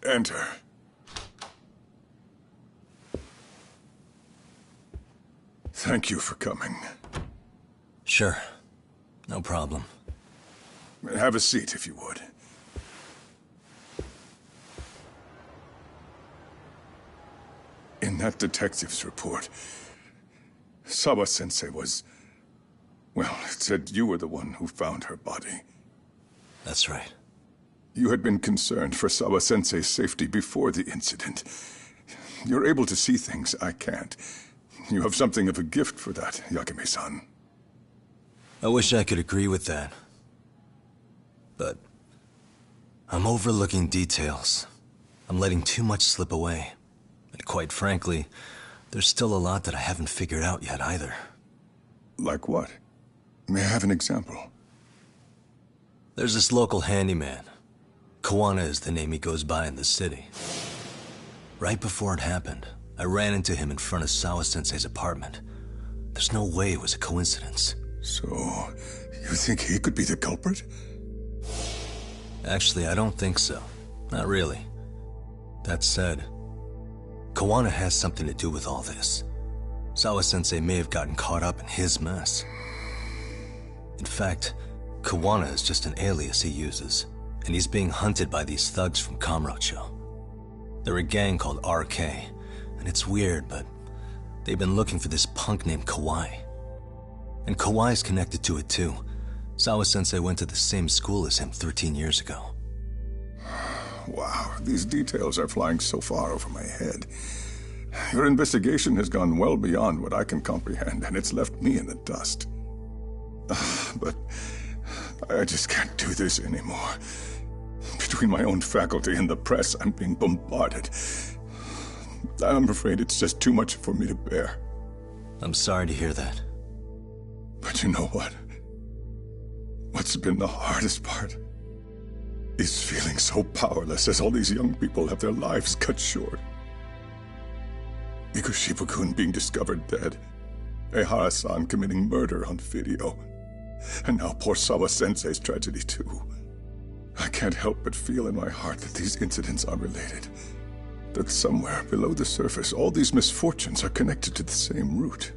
Enter. Thank you for coming. Sure. No problem. Have a seat, if you would. In that detective's report, Sawa-sensei was... well, it said you were the one who found her body. That's right. You had been concerned for Sawa-sensei's safety before the incident. You're able to see things I can't. You have something of a gift for that, Yakume-san. I wish I could agree with that. But I'm overlooking details. I'm letting too much slip away. And quite frankly, there's still a lot that I haven't figured out yet either. Like what? May I have an example? There's this local handyman. Kawana is the name he goes by in the city. Right before it happened, I ran into him in front of Sawa-sensei's apartment. There's no way it was a coincidence. So, you think he could be the culprit? Actually, I don't think so. Not really. That said, Kawana has something to do with all this. Sawa-sensei may have gotten caught up in his mess. In fact, Kawana is just an alias he uses, and he's being hunted by these thugs from Kamurocho. They're a gang called RK, and it's weird, but they've been looking for this punk named Kawai. And Kawai's connected to it too. Sawa-sensei went to the same school as him 13 years ago. Wow, these details are flying so far over my head. Your investigation has gone well beyond what I can comprehend, and it's left me in the dust. But I just can't do this anymore. Between my own faculty and the press, I'm being bombarded. I'm afraid it's just too much for me to bear. I'm sorry to hear that. But you know what? What's been the hardest part is feeling so powerless as all these young people have their lives cut short. Ikushima-kun being discovered dead, Ehara-san committing murder on video, and now poor Sawa-sensei's tragedy too. I can't help but feel in my heart that these incidents are related. That somewhere below the surface, all these misfortunes are connected to the same root.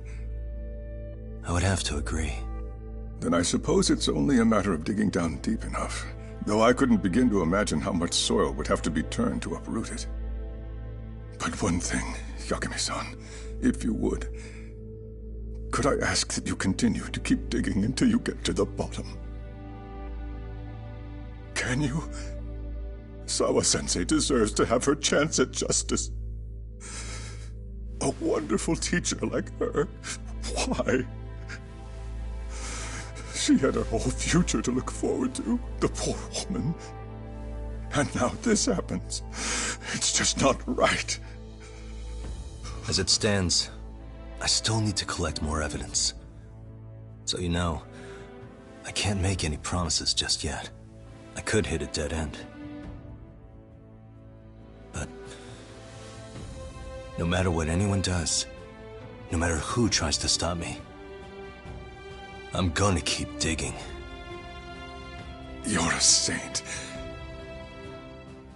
I would have to agree. Then I suppose it's only a matter of digging down deep enough, though I couldn't begin to imagine how much soil would have to be turned to uproot it. But one thing, Yakume-san, if you would, could I ask that you continue to keep digging until you get to the bottom? Can you? Sawa-sensei deserves to have her chance at justice. A wonderful teacher like her. Why? She had her whole future to look forward to, the poor woman. And now this happens. It's just not right. As it stands, I still need to collect more evidence. So you know, I can't make any promises just yet. I could hit a dead end. But no matter what anyone does, no matter who tries to stop me, I'm gonna keep digging. You're a saint.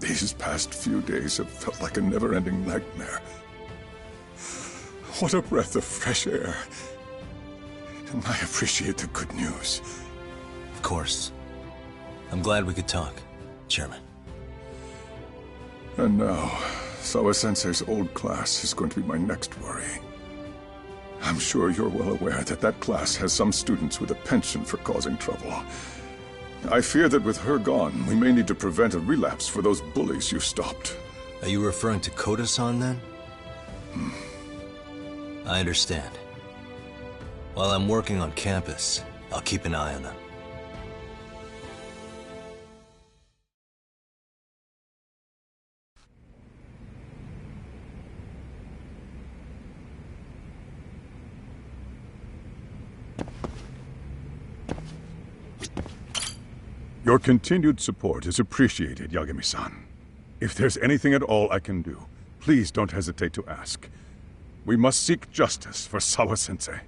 These past few days have felt like a never-ending nightmare. What a breath of fresh air. And I appreciate the good news. Of course. I'm glad we could talk, Chairman. And now, Sawa-sensei's old class is going to be my next worry. I'm sure you're well aware that that class has some students with a penchant for causing trouble. I fear that with her gone, we may need to prevent a relapse for those bullies you stopped. Are you referring to Koda-san then? I understand. While I'm working on campus, I'll keep an eye on them. Your continued support is appreciated, Yagami-san. If there's anything at all I can do, please don't hesitate to ask. We must seek justice for Sawa-sensei.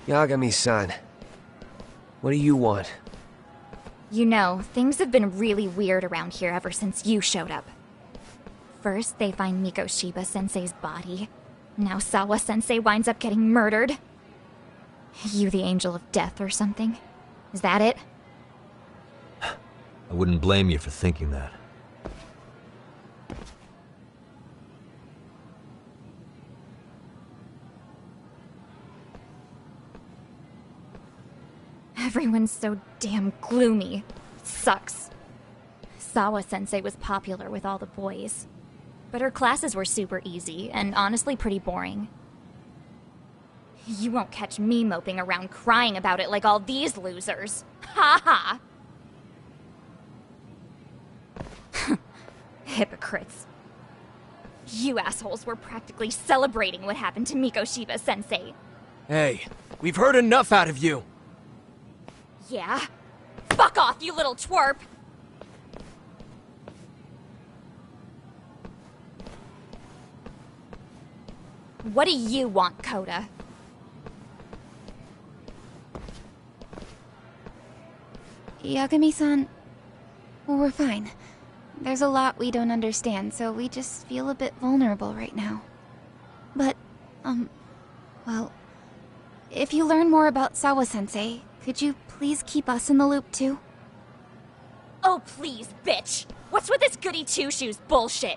Yagami-san, what do you want? You know, things have been really weird around here ever since you showed up. First, they find Mikoshiba-sensei's body. Now Sawa-sensei winds up getting murdered. You the angel of death or something? Is that it? I wouldn't blame you for thinking that. Everyone's so damn gloomy. It sucks. Sawa-sensei was popular with all the boys. But her classes were super easy, and honestly pretty boring. You won't catch me moping around crying about it like all these losers. Ha ha! Hypocrites. You assholes were practically celebrating what happened to Mikoshiba-sensei. Hey, we've heard enough out of you! Yeah? Fuck off, you little twerp! What do you want, Coda? Yagami-san, we're fine. There's a lot we don't understand, so we just feel a bit vulnerable right now. But, well, if you learn more about Sawa-sensei, could you please keep us in the loop too? Oh please, bitch! What's with this goody two-shoes bullshit?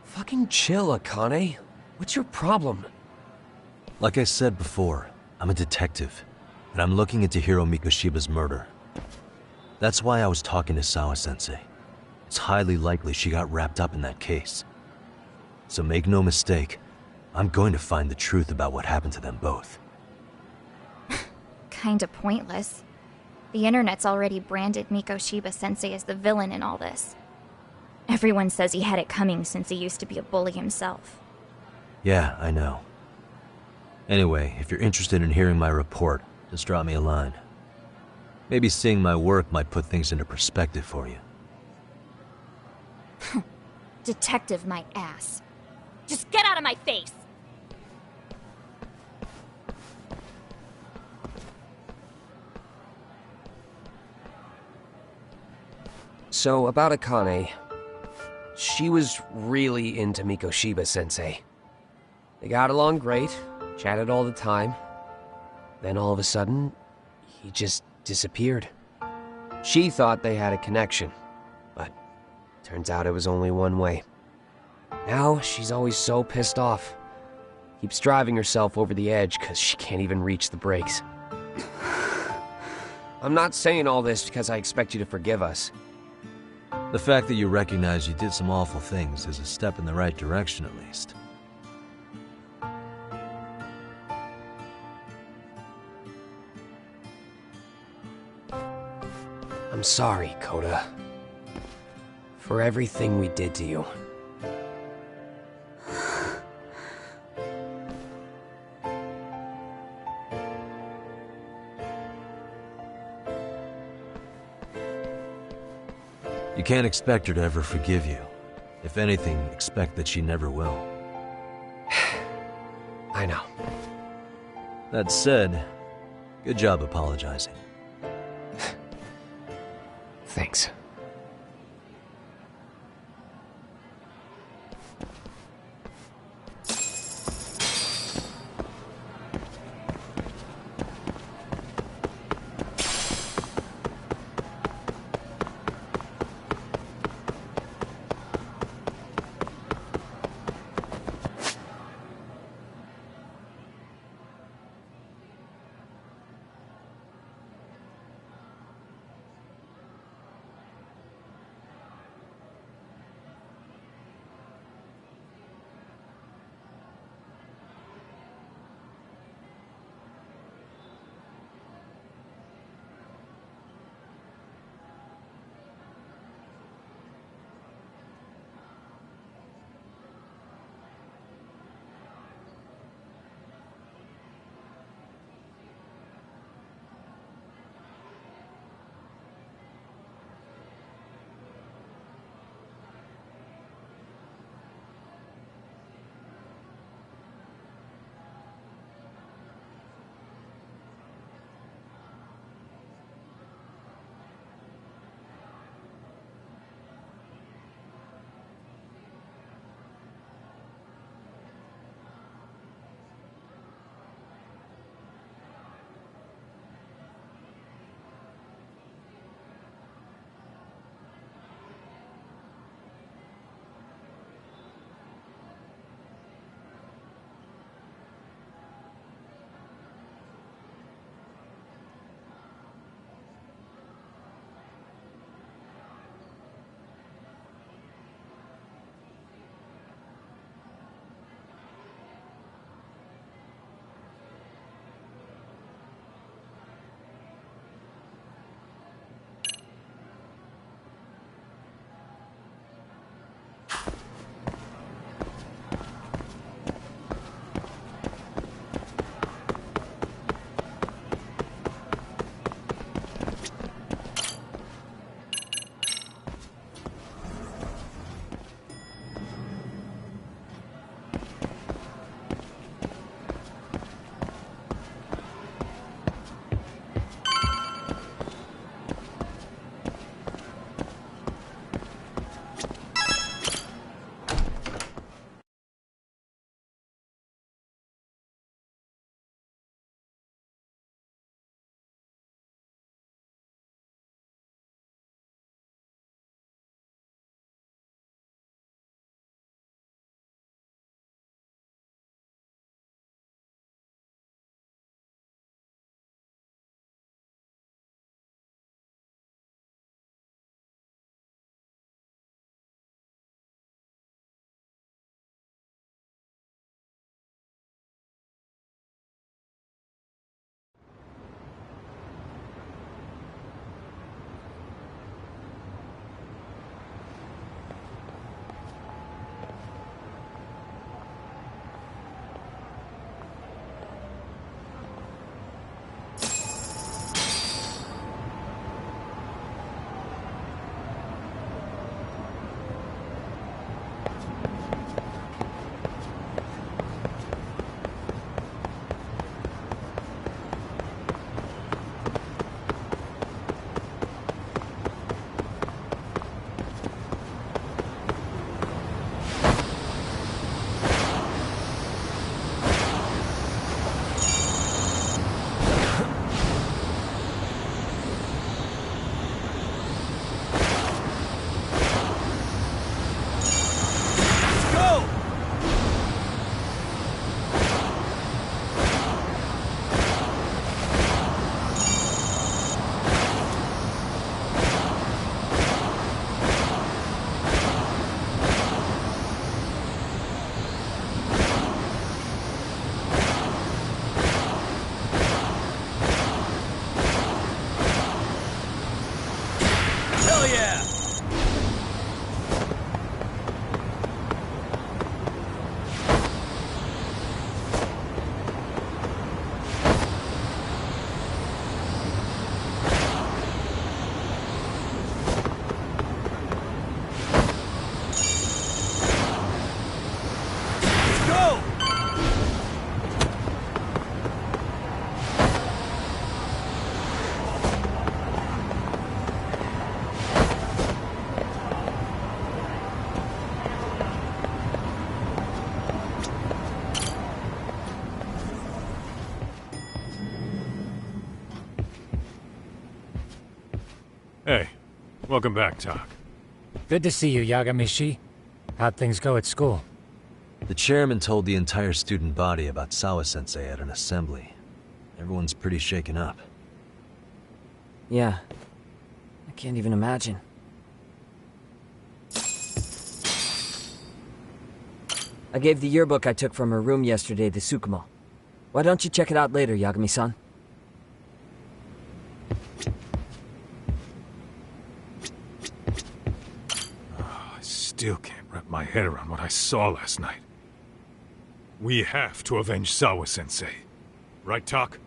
Fucking chill, Akane. What's your problem? Like I said before, I'm a detective, and I'm looking into Hiro Mikoshiba's murder. That's why I was talking to Sawa-sensei. It's highly likely she got wrapped up in that case. So make no mistake, I'm going to find the truth about what happened to them both. Kinda pointless. The internet's already branded Mikoshiba-sensei as the villain in all this. Everyone says he had it coming since he used to be a bully himself. Yeah, I know. Anyway, if you're interested in hearing my report, just drop me a line. Maybe seeing my work might put things into perspective for you. Detective my ass. Just get out of my face! So, about Akane, she was really into Mikoshiba-sensei. They got along great, chatted all the time. Then all of a sudden, he just disappeared. She thought they had a connection, but turns out it was only one way. Now, she's always so pissed off. Keeps driving herself over the edge because she can't even reach the brakes. I'm not saying all this because I expect you to forgive us. The fact that you recognize you did some awful things is a step in the right direction, at least. I'm sorry, Coda. For everything we did to you. You can't expect her to ever forgive you. If anything, expect that she never will. I know. That said, good job apologizing. Thanks. Welcome back, Tak. Good to see you, Yagamishi. How'd things go at school? The chairman told the entire student body about Sawa-sensei at an assembly. Everyone's pretty shaken up. Yeah. I can't even imagine. I gave the yearbook I took from her room yesterday to Tsukumo. Why don't you check it out later, Yagami-san? I still can't wrap my head around what I saw last night. We have to avenge Sawa-sensei. Right, Tak?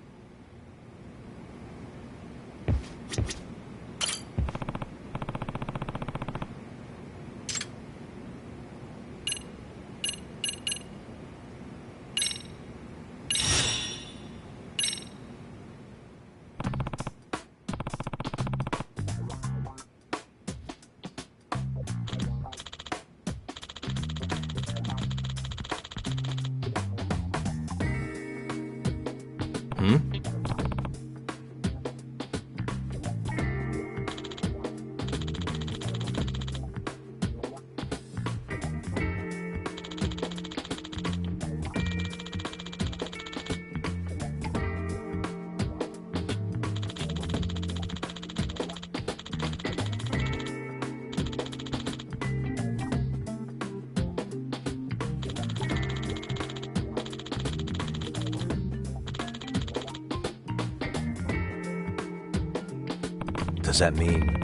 Does that mean...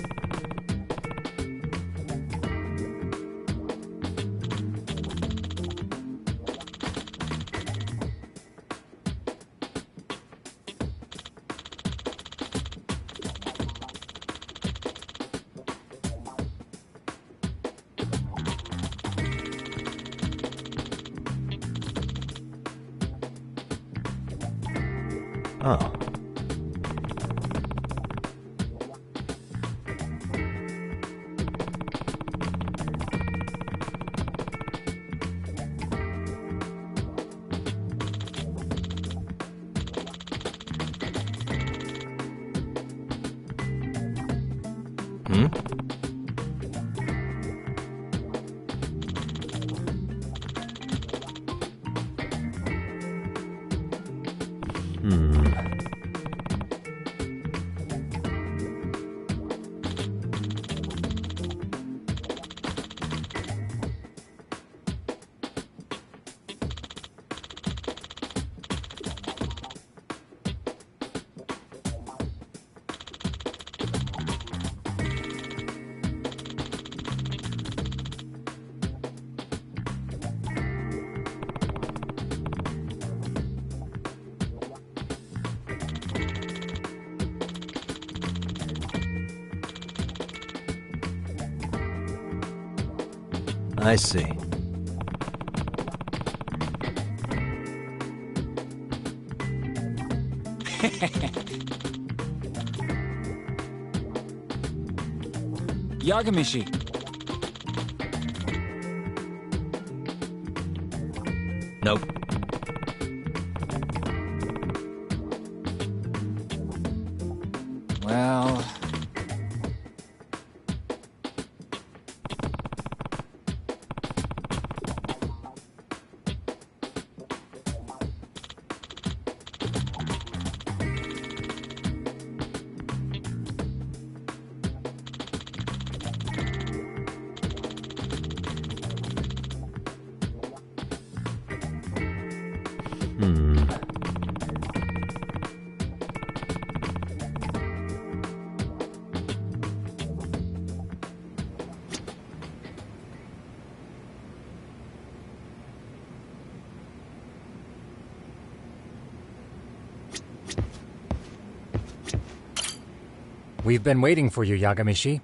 Oh. I see. Yagamishi. Nope. Well... We've been waiting for you, Yagamishi.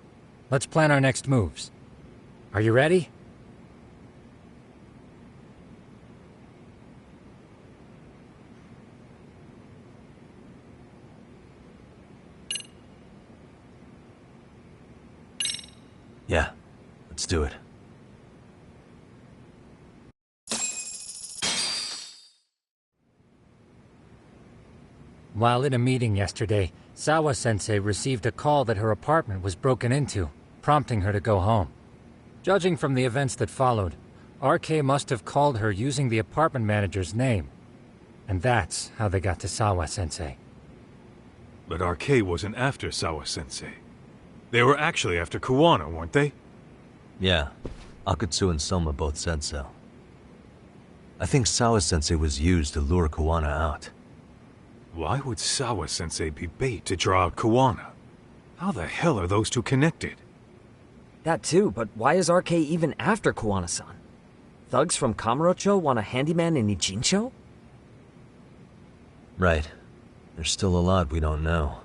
Let's plan our next moves. Are you ready? Yeah, let's do it. While in a meeting yesterday, Sawa-sensei received a call that her apartment was broken into. prompting her to go home. Judging from the events that followed, RK must have called her using the apartment manager's name. And that's how they got to Sawa-sensei. But RK wasn't after Sawa-sensei. They were actually after Kuwana, weren't they? Yeah, Akutsu and Soma both said so. I think Sawa-sensei was used to lure Kuwana out. Why would Sawa-sensei be bait to draw out Kuwana? How the hell are those two connected? That too, but why is RK even after Kuwana-san? Thugs from Kamurocho want a handyman in Ijincho? Right. There's still a lot we don't know.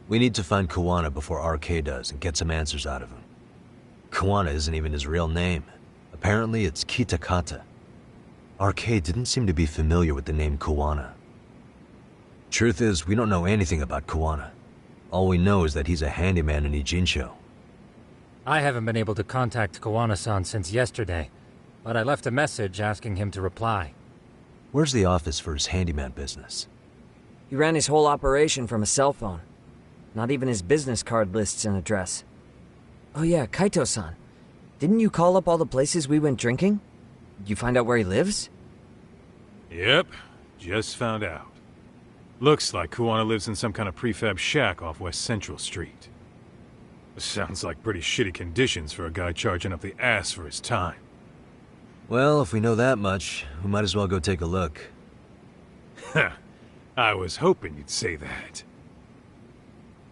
We need to find Kuwana before RK does and get some answers out of him. Kuwana isn't even his real name. Apparently it's Kitakata. RK didn't seem to be familiar with the name Kuwana. Truth is, we don't know anything about Kuwana. All we know is that he's a handyman in Ijincho. I haven't been able to contact Kuwana-san since yesterday, but I left a message asking him to reply. Where's the office for his handyman business? He ran his whole operation from a cell phone. Not even his business card lists an address. Oh yeah, Kaito-san. Didn't you call up all the places we went drinking? Did you find out where he lives? Yep, just found out. Looks like Kuwana lives in some kind of prefab shack off West Central Street. Sounds like pretty shitty conditions for a guy charging up the ass for his time. Well, if we know that much, we might as well go take a look. I was hoping you'd say that.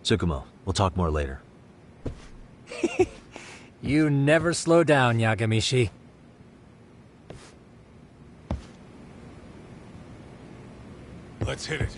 Tsukumo, we'll talk more later. You never slow down, Yagamishi. Let's hit it.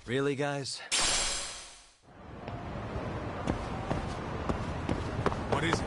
Really, guys? What is it?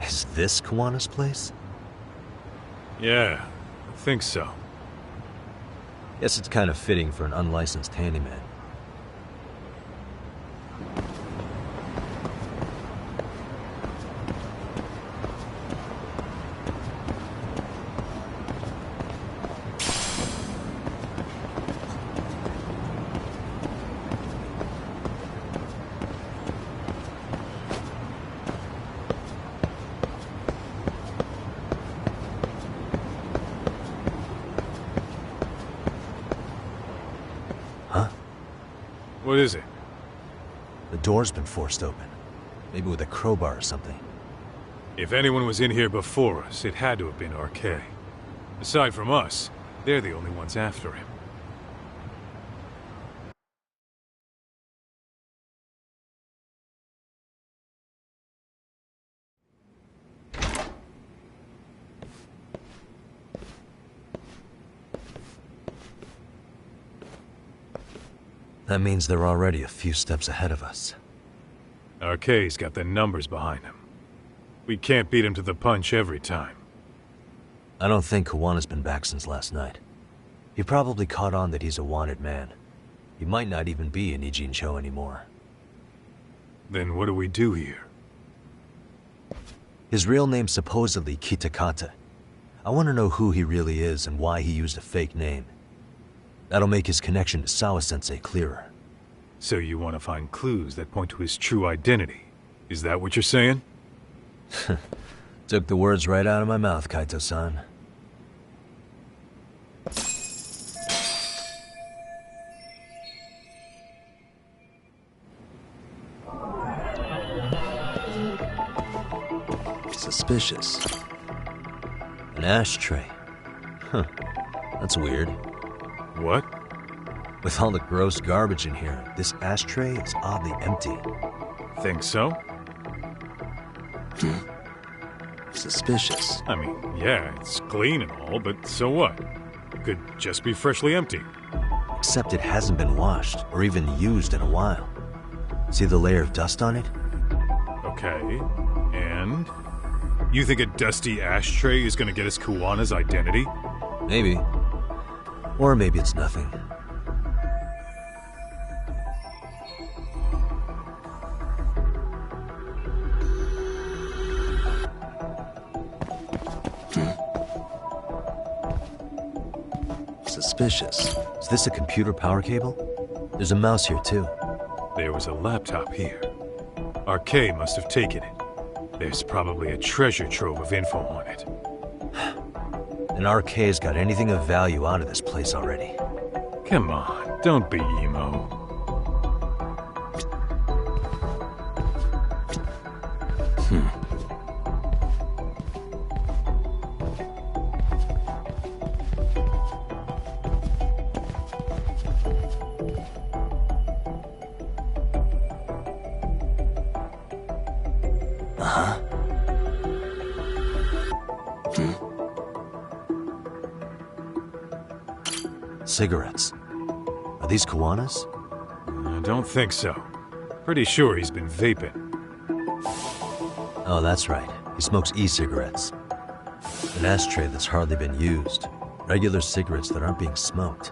Is this Kuwana's place? Yeah, I think so. Guess it's kind of fitting for an unlicensed handyman. What is it? The door's been forced open. Maybe with a crowbar or something. If anyone was in here before us, it had to have been RK. Aside from us, they're the only ones after him. That means they're already a few steps ahead of us. RK's got the numbers behind him. We can't beat him to the punch every time. I don't think Kuwana's been back since last night. He probably caught on that he's a wanted man. He might not even be in Ijincho anymore. Then what do we do here? His real name's supposedly Kitakata. I want to know who he really is and why he used a fake name. That'll make his connection to Sawa-sensei clearer. So you want to find clues that point to his true identity? Is that what you're saying? Took the words right out of my mouth, Kaito-san. Suspicious. An ashtray. Huh. That's weird. What? With all the gross garbage in here, this ashtray is oddly empty. Think so? Suspicious. I mean, yeah, it's clean and all, but so what? Could just be freshly empty. Except it hasn't been washed or even used in a while. See the layer of dust on it? Okay, and? You think a dusty ashtray is gonna get us Kuwana's identity? Maybe. Or maybe it's nothing. Suspicious. Is this a computer power cable? There's a mouse here too. There was a laptop here. RK must have taken it. There's probably a treasure trove of info on it. And RK's got anything of value out of this place already. Come on, don't be emo. Cigarettes. Are these Kuwana's? I don't think so. Pretty sure he's been vaping. Oh, that's right. He smokes e-cigarettes. An ashtray that's hardly been used. Regular cigarettes that aren't being smoked.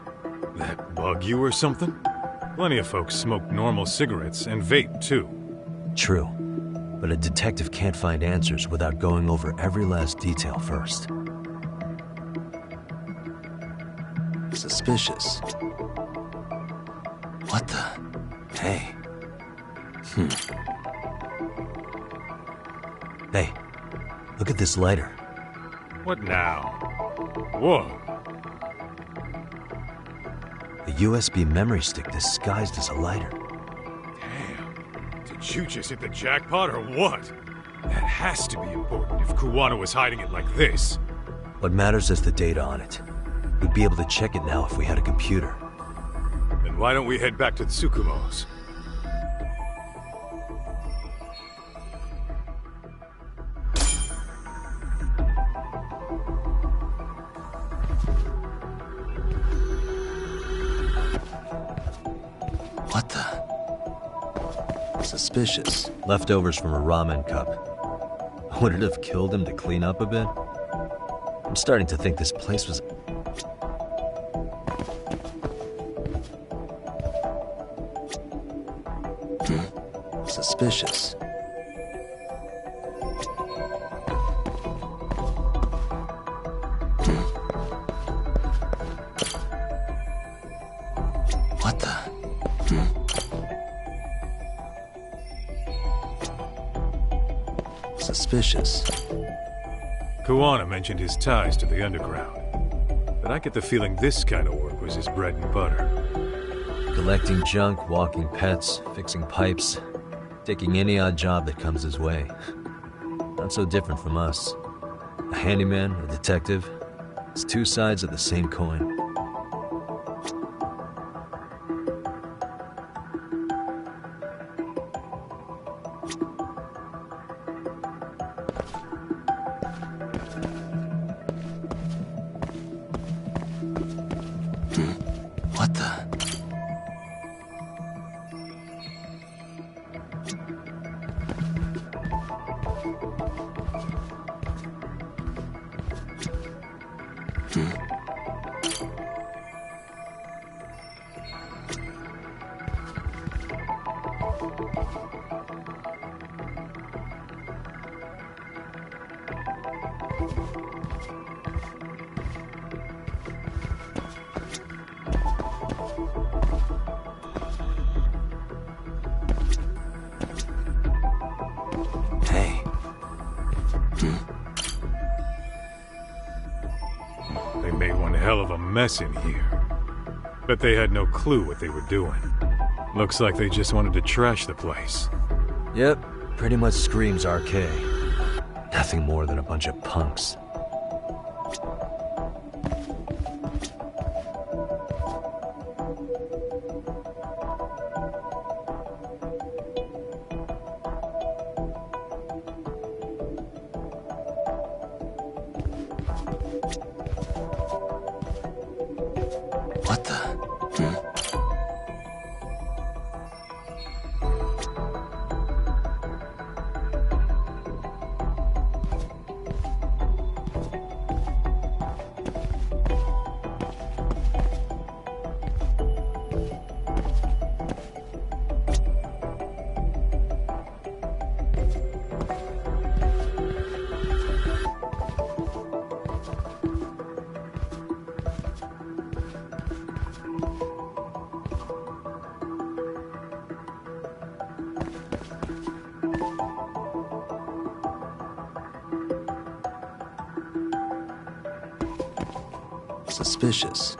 That bug you or something? Plenty of folks smoke normal cigarettes and vape too. True. But a detective can't find answers without going over every last detail first. Suspicious. What the? Hey. Hey, look at this lighter. What now? Whoa. A USB memory stick disguised as a lighter. Damn. Did you just hit the jackpot or what? That has to be important if Kuwana was hiding it like this. What matters is the data on it. We'd be able to check it now if we had a computer. Then why don't we head back to Tsukumo's? What the? Suspicious. Leftovers from a ramen cup. Would it have killed him to clean up a bit? I'm starting to think this place was... Suspicious. What the? Suspicious. Kuwana mentioned his ties to the underground, but I get the feeling this kind of work was his bread and butter. Collecting junk, walking pets, fixing pipes, taking any odd job that comes his way. Not so different from us. A handyman, a detective. It's two sides of the same coin. What the? They made one hell of a mess in here. Bet they had no clue what they were doing. Looks like they just wanted to trash the place. Yep, pretty much screams RK. Nothing more than a bunch of punks. What the? Suspicious.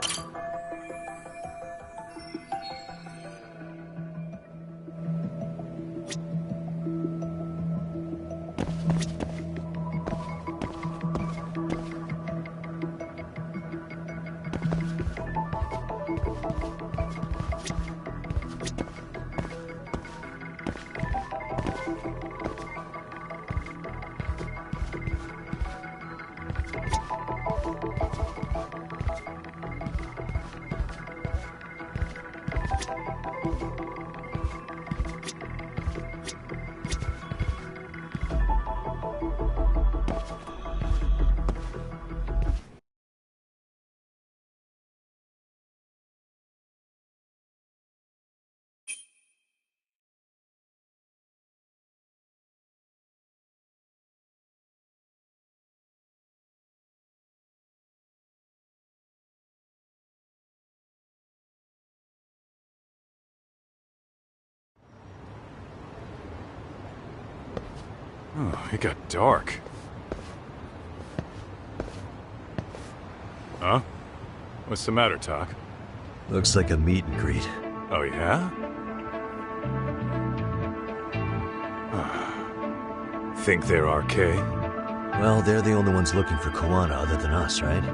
Oh, it got dark. Huh? What's the matter, Talk? Looks like a meet and greet. Oh, yeah? Think they're RK? Well, they're the only ones looking for Koana other than us, right?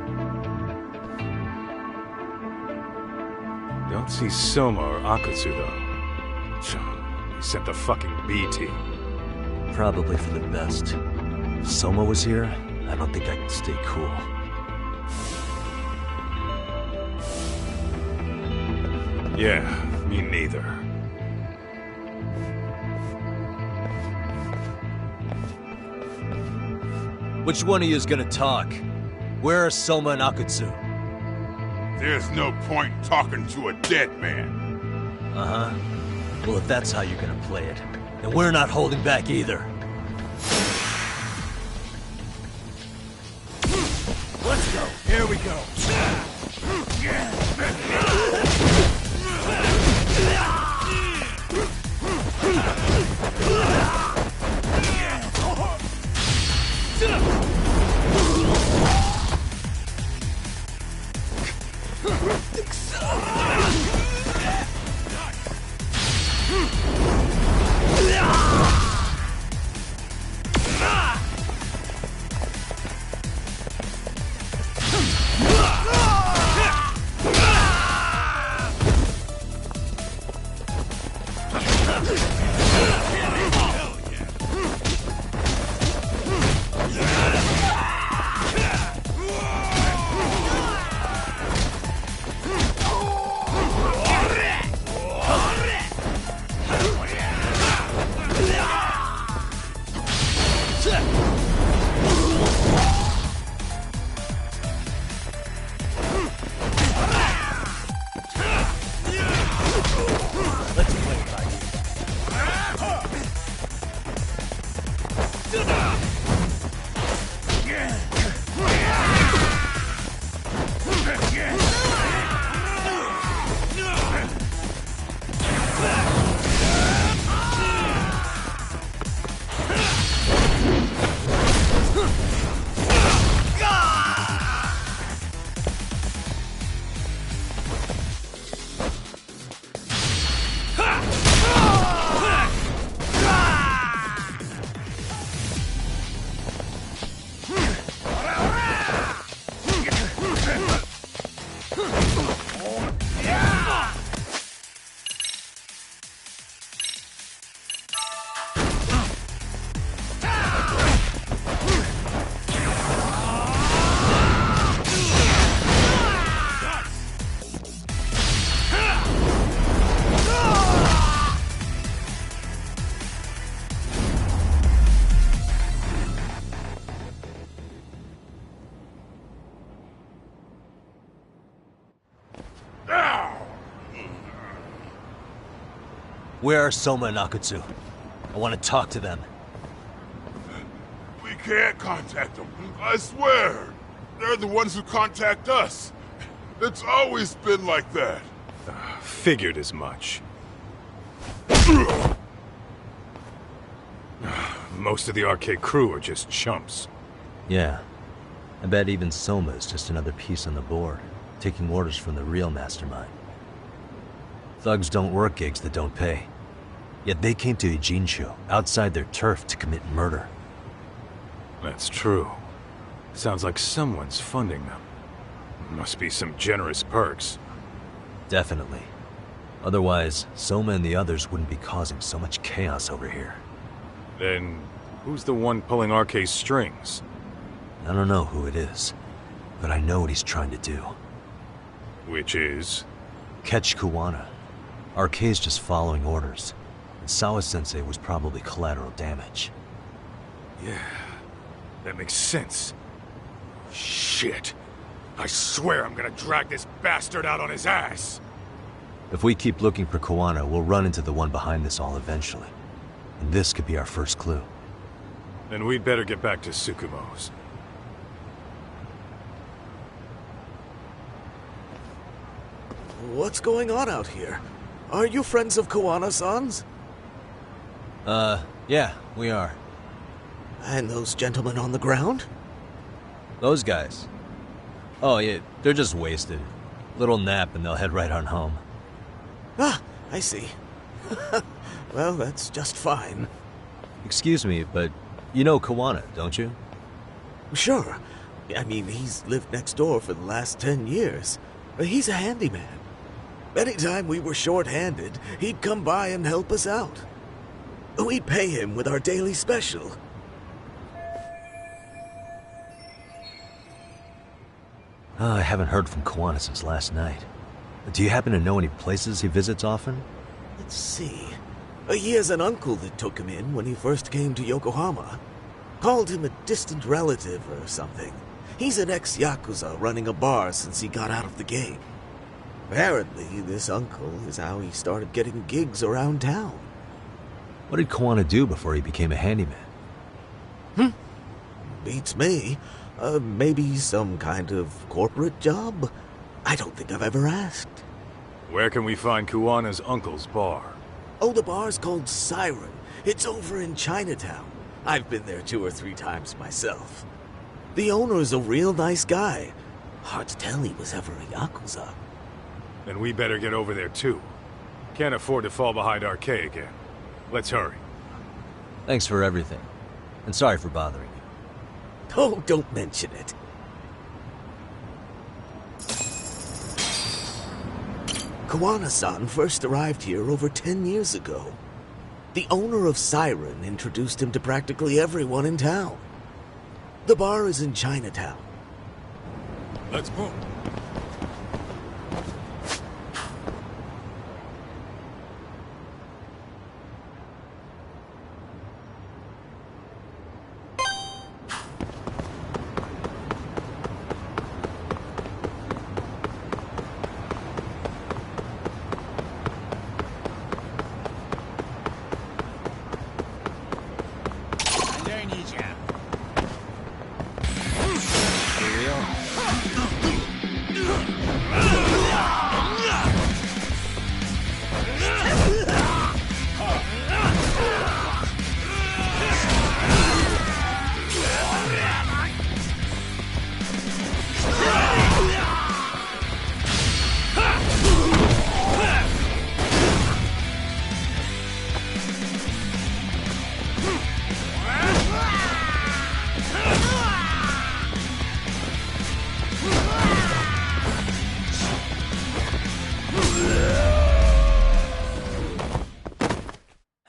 Don't see Soma or Akatsu, though. He sent the fucking B team. Probably for the best. If Soma was here, I don't think I could stay cool. Yeah, me neither. Which one of you is gonna talk? Where are Soma and Akatsu? There's no point talking to a dead man. Uh-huh. Well, if that's how you're gonna play it, then we're not holding back either. Let's go. Here we go. Where are Soma and Akutsu? I want to talk to them. We can't contact them, I swear. They're the ones who contact us. It's always been like that. Figured as much. Most of the arcade crew are just chumps. Yeah. I bet even Soma is just another piece on the board, taking orders from the real mastermind. Thugs don't work gigs that don't pay. Yet they came to Ijincho, outside their turf, to commit murder. That's true. Sounds like someone's funding them. Must be some generous perks. Definitely. Otherwise, Soma and the others wouldn't be causing so much chaos over here. Then, who's the one pulling RK's strings? I don't know who it is, but I know what he's trying to do. Which is? Catch Kuwana. RK's just following orders, and Sawa-sensei was probably collateral damage. Yeah, that makes sense. Shit. I swear I'm gonna drag this bastard out on his ass! If we keep looking for Kuwana, we'll run into the one behind this all eventually. And this could be our first clue. Then we'd better get back to Tsukumo's. What's going on out here? Are you friends of Kuwana-san's? Yeah, we are. And those gentlemen on the ground? Those guys? Oh, yeah, they're just wasted. Little nap and they'll head right on home. Ah, I see. Well, that's just fine. Excuse me, but you know Kuwana, don't you? Sure. I mean, he's lived next door for the last 10 years. He's a handyman. Anytime we were short-handed, he'd come by and help us out. We'd pay him with our daily special. I haven't heard from Kuwana since last night. Do you happen to know any places he visits often? Let's see. He has an uncle that took him in when he first came to Yokohama. Called him a distant relative or something. He's an ex-Yakuza running a bar since he got out of the game. Apparently, this uncle is how he started getting gigs around town. What did Kuwana do before he became a handyman? Beats me. Maybe some kind of corporate job? I don't think I've ever asked. Where can we find Kuwana's uncle's bar? Oh, the bar's called Siren. It's over in Chinatown. I've been there 2 or 3 times myself. The owner's a real nice guy. Hard to tell he was ever a Yakuza. Then we better get over there too. Can't afford to fall behind RK again. Let's hurry. Thanks for everything. And sorry for bothering you. Oh, don't mention it. Kuwana-san first arrived here over 10 years ago. The owner of Siren introduced him to practically everyone in town. The bar is in Chinatown. Let's move.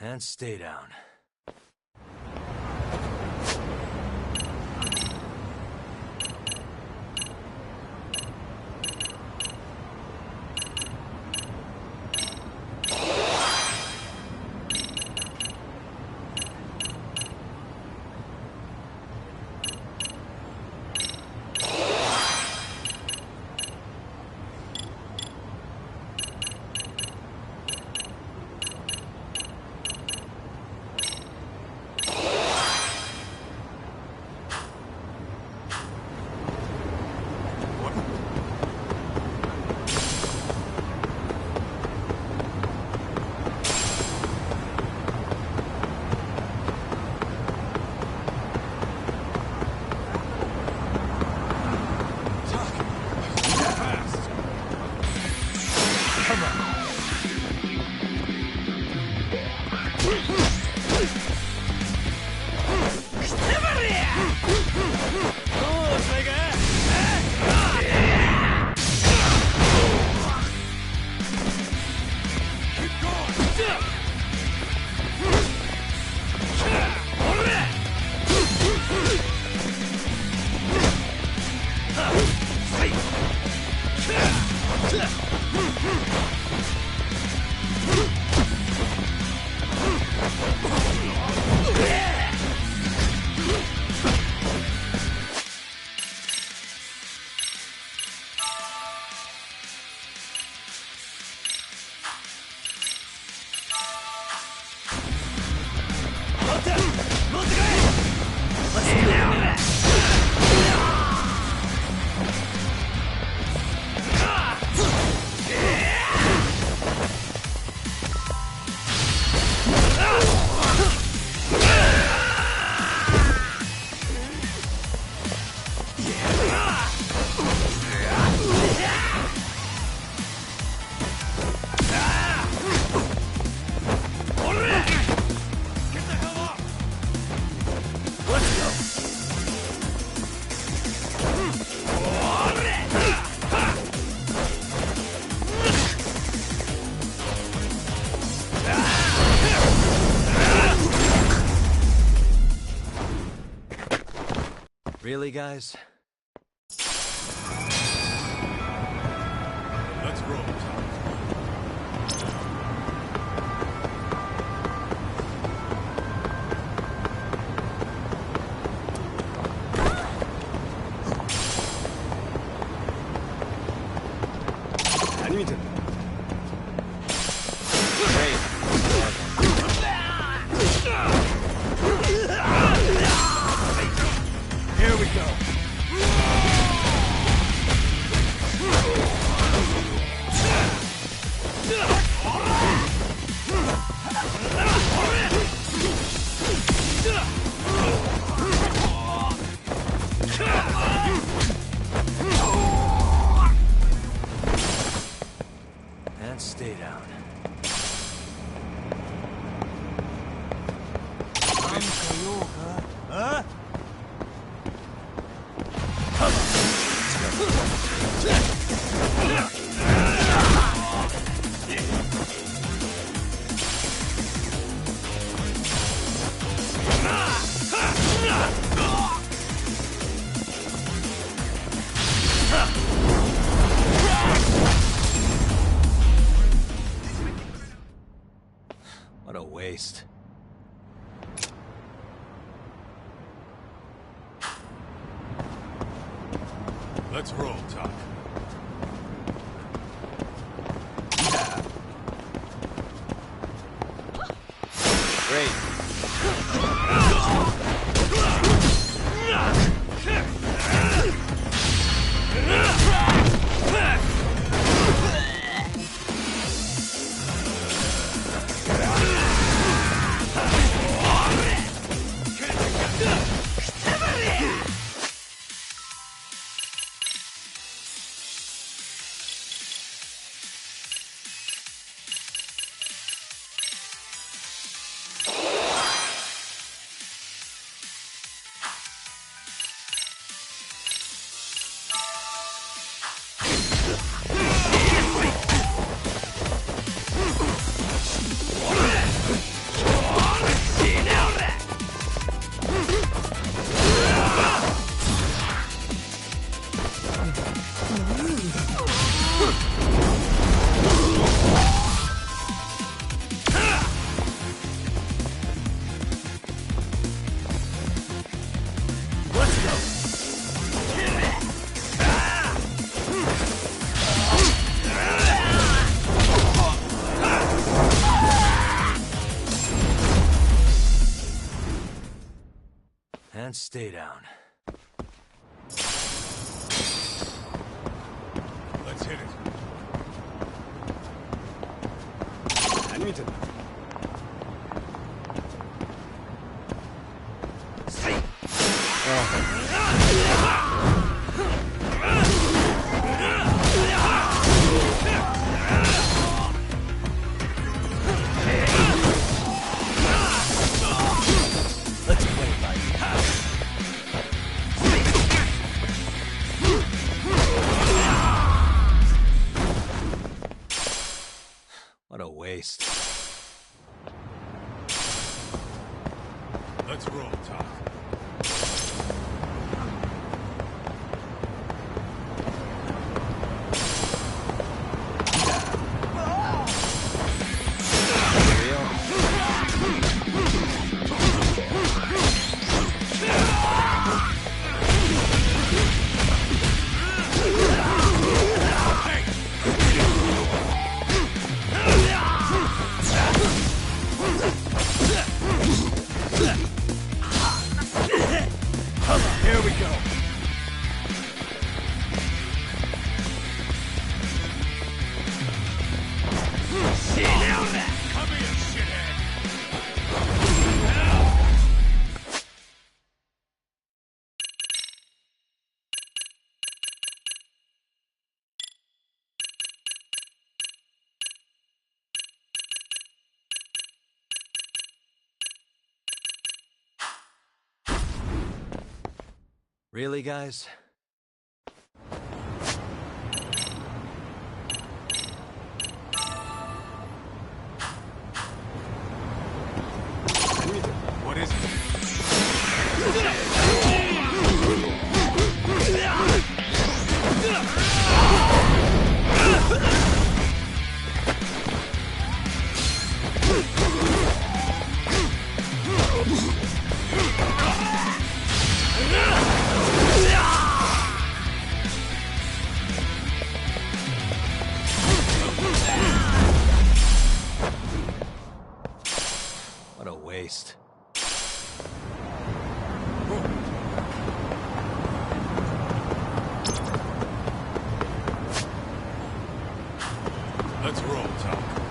And stay down. Really, guys? Let's roll. Here we go. And stay down. Huh? What a waste. Let's roll, Doc. Great. And stay down. Let's hit it. Let's roll, Tom. Really, guys? What is it? What a waste. Let's roll, Tom.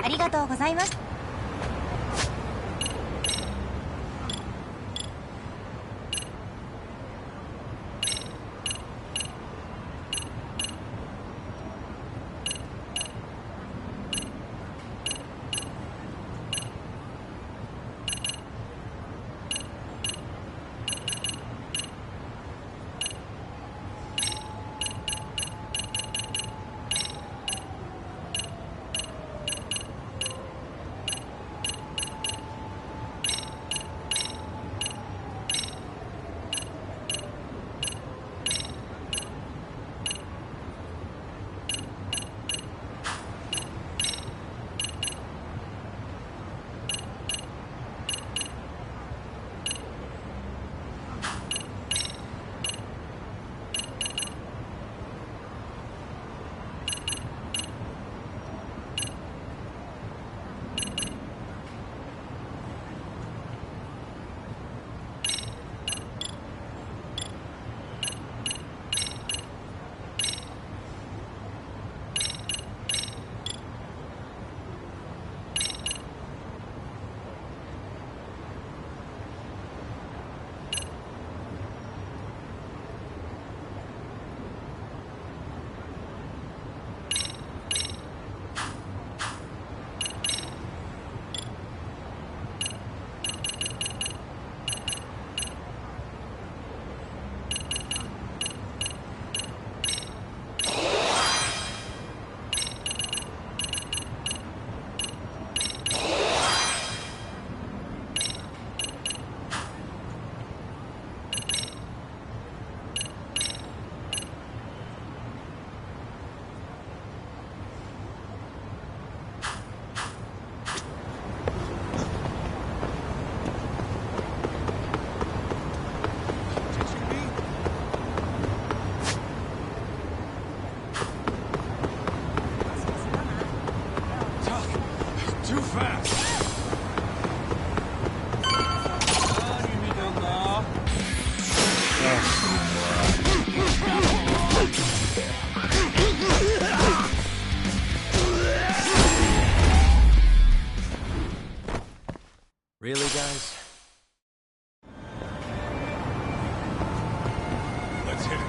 ありがとうございます。Really, guys? Let's hit it.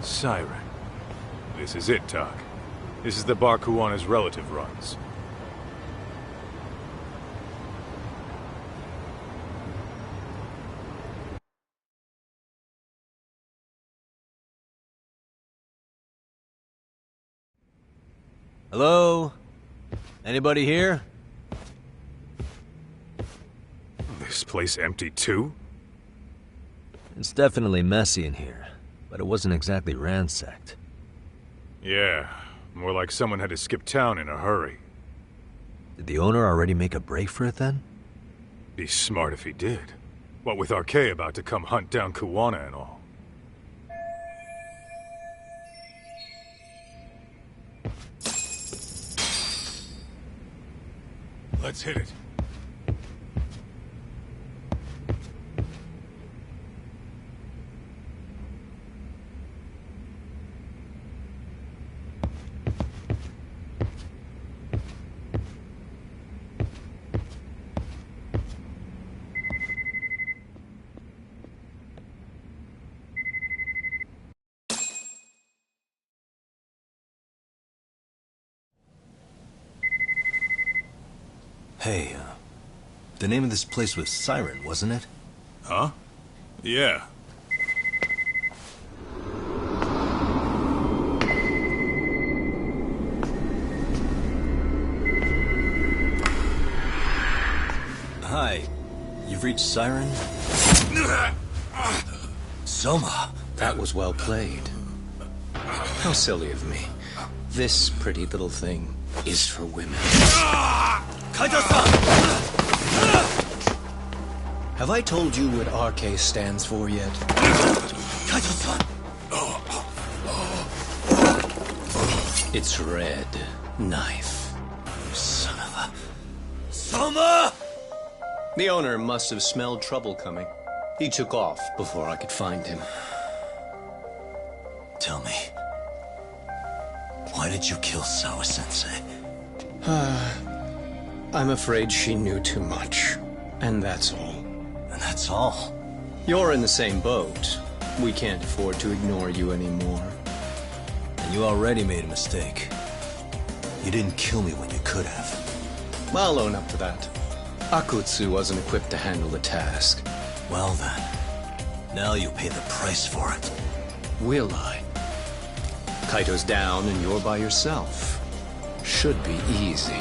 Siren. This is it, Doc. This is the bar Kuwana's relative runs. Hello? Anybody here? This place empty too? It's definitely messy in here, but it wasn't exactly ransacked. Yeah, more like someone had to skip town in a hurry. Did the owner already make a break for it then? Be smart if he did. What with RK about to come hunt down Kuwana and all. Let's hit it. Hey, the name of this place was Siren, wasn't it? Huh? Yeah. Hi. You've reached Siren? Soma! That was well played. How silly of me. This pretty little thing is for women. Kaito-san! Have I told you what RK stands for yet? Kaito-san! It's red knife. Son of a... Soma! The owner must have smelled trouble coming. He took off before I could find him. Tell me, why did you kill Sawa-sensei? I'm afraid she knew too much. And that's all. And that's all? You're in the same boat. We can't afford to ignore you anymore. And you already made a mistake. You didn't kill me when you could have. I'll own up to that. Akutsu wasn't equipped to handle the task. Well then, now you pay the price for it. Will I? Kaito's down and you're by yourself. Should be easy.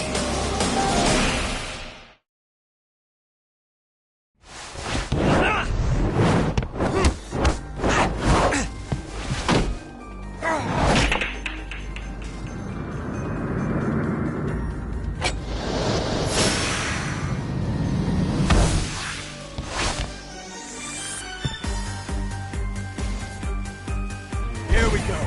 Here we go.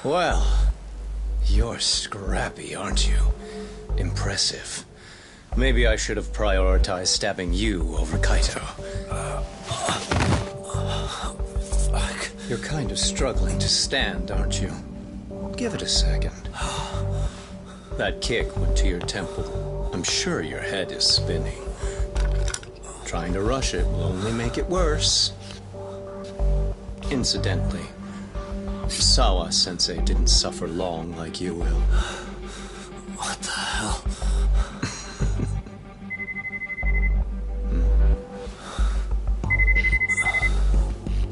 Well, you're scrappy, aren't you? Impressive. Maybe I should have prioritized stabbing you over Kaito. Fuck. You're kind of struggling to stand, aren't you? Give it a second. That kick went to your temple. I'm sure your head is spinning. Trying to rush it will only make it worse. Incidentally, Sawa-sensei didn't suffer long like you will. What the hell?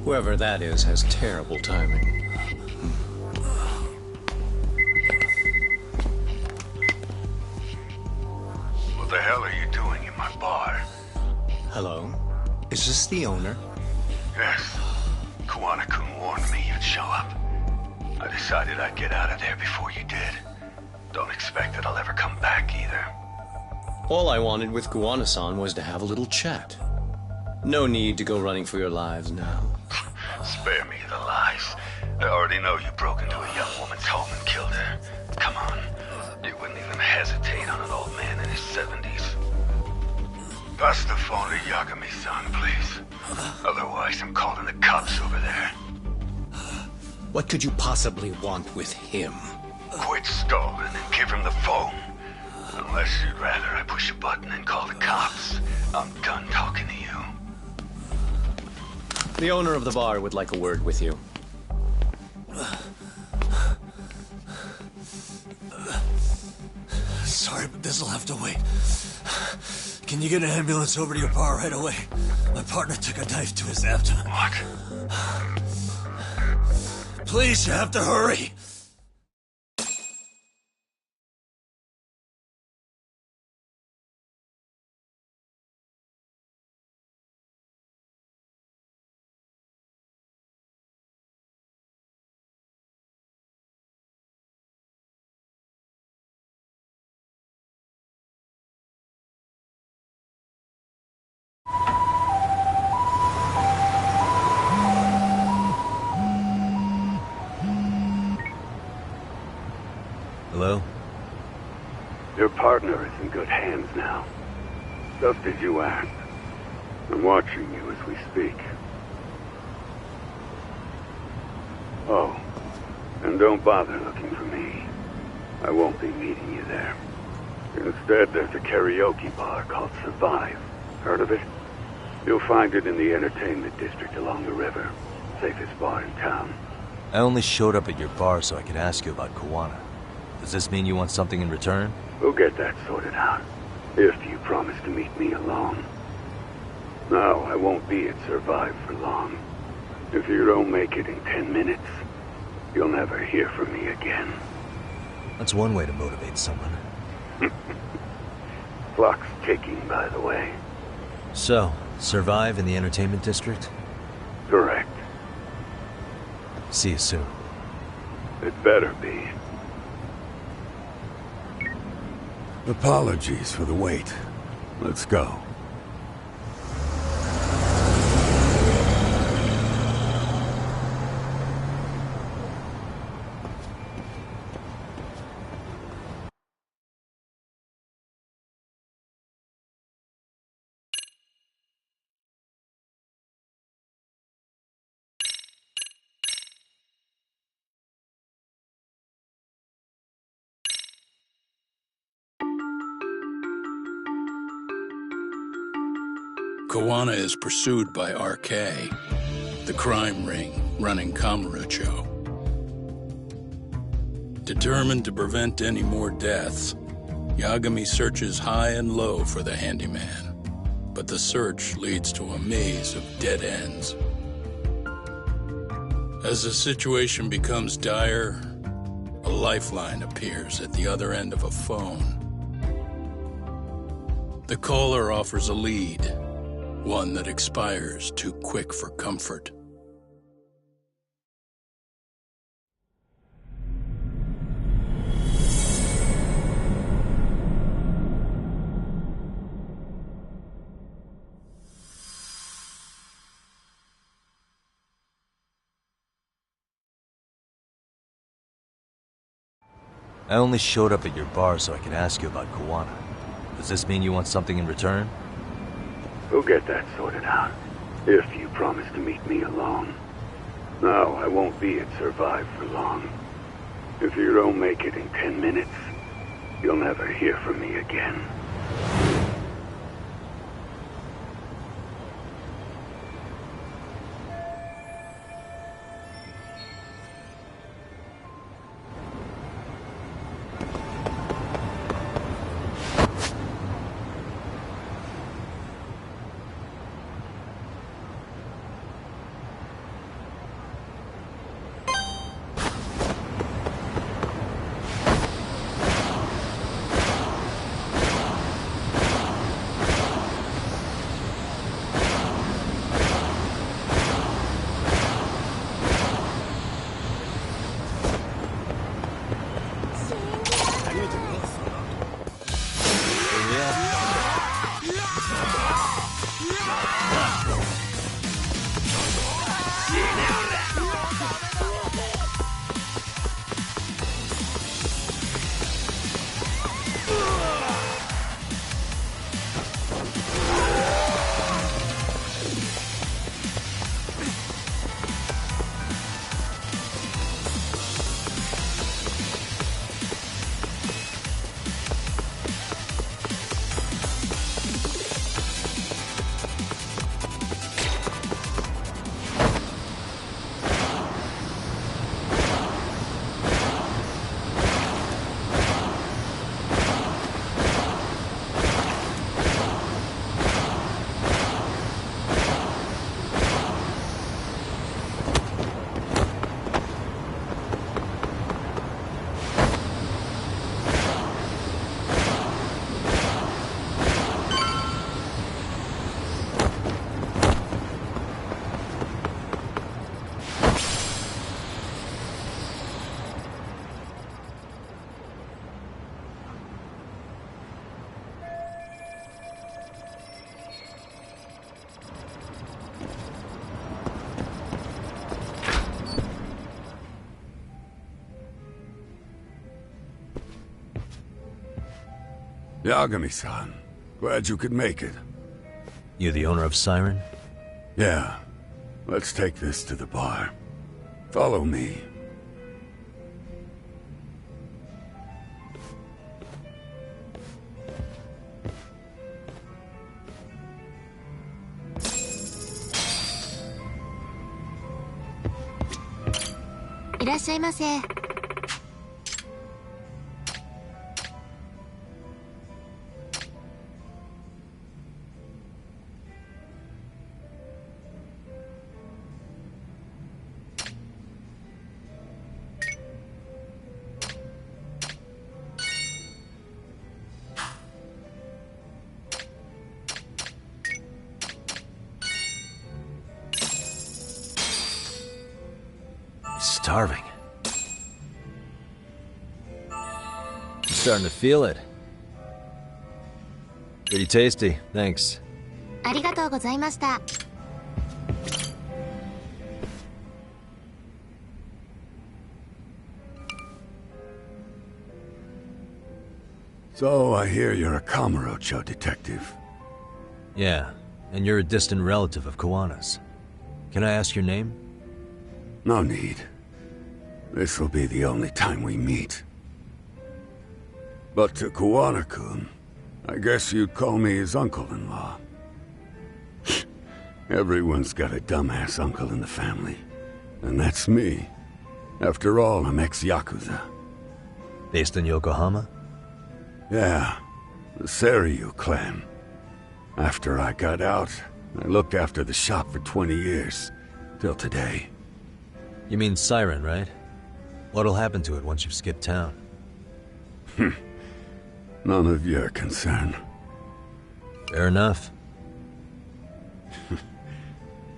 Whoever that is has terrible timing. What the hell are you doing in my bar? Hello? Is this the owner? Yes. Kuwana-kun warned me you'd show up. I decided I'd get out of there before you did. Don't expect that I'll ever come back either. All I wanted with Kuwana-san was to have a little chat. No need to go running for your lives now. Spare me the lies. I already know you broke into a young woman's home and killed her. Come on. You wouldn't even hesitate on an old man Pass the phone to Yagami-san, please. Otherwise, I'm calling the cops over there. What could you possibly want with him? Quit stalling and give him the phone. Unless you'd rather I push a button and call the cops. I'm done talking to you. The owner of the bar would like a word with you. Sorry, but this'll have to wait. Can you get an ambulance over to your bar right away? My partner took a knife to his abdomen. What? Please, you have to hurry. Hello? Your partner is in good hands now. Just as you asked. I'm watching you as we speak. Oh, and don't bother looking for me. I won't be meeting you there. Instead, there's a karaoke bar called Survive. Heard of it? You'll find it in the entertainment district along the river. Safest bar in town. I only showed up at your bar so I could ask you about Kawana. Does this mean you want something in return? We'll get that sorted out. If you promise to meet me alone. No, I won't be at Survive for long. If you don't make it in 10 minutes, you'll never hear from me again. That's one way to motivate someone. Clock's ticking, by the way. So, Survive in the entertainment district? Correct. See you soon. It better be. Apologies for the wait. Let's go. Kawana is pursued by RK, the crime ring running Kamurocho. Determined to prevent any more deaths, Yagami searches high and low for the handyman, but the search leads to a maze of dead ends. As the situation becomes dire, a lifeline appears at the other end of a phone. The caller offers a lead, one that expires too quick for comfort. I only showed up at your bar so I could ask you about Kawana. Does this mean you want something in return? We'll get that sorted out. If you promise to meet me alone. No, I won't be at Survive for long. If you don't make it in 10 minutes, you'll never hear from me again. Yagami-san, glad you could make it. You the owner of Siren? Yeah. Let's take this to the bar. Follow me. Starving. I'm starting to feel it. Pretty tasty, thanks. ありがとうございました。So, I hear you're a Kamurocho detective. Yeah, and you're a distant relative of Kawana's. Can I ask your name? No need. This'll be the only time we meet. But to Kawana-kun, I guess you'd call me his uncle-in-law. Everyone's got a dumbass uncle in the family. And that's me. After all, I'm ex-Yakuza. Based in Yokohama? Yeah, the Seiryu clan. After I got out, I looked after the shop for 20 years. Till today. You mean Siren, right? What'll happen to it once you've skipped town? None of your concern. Fair enough.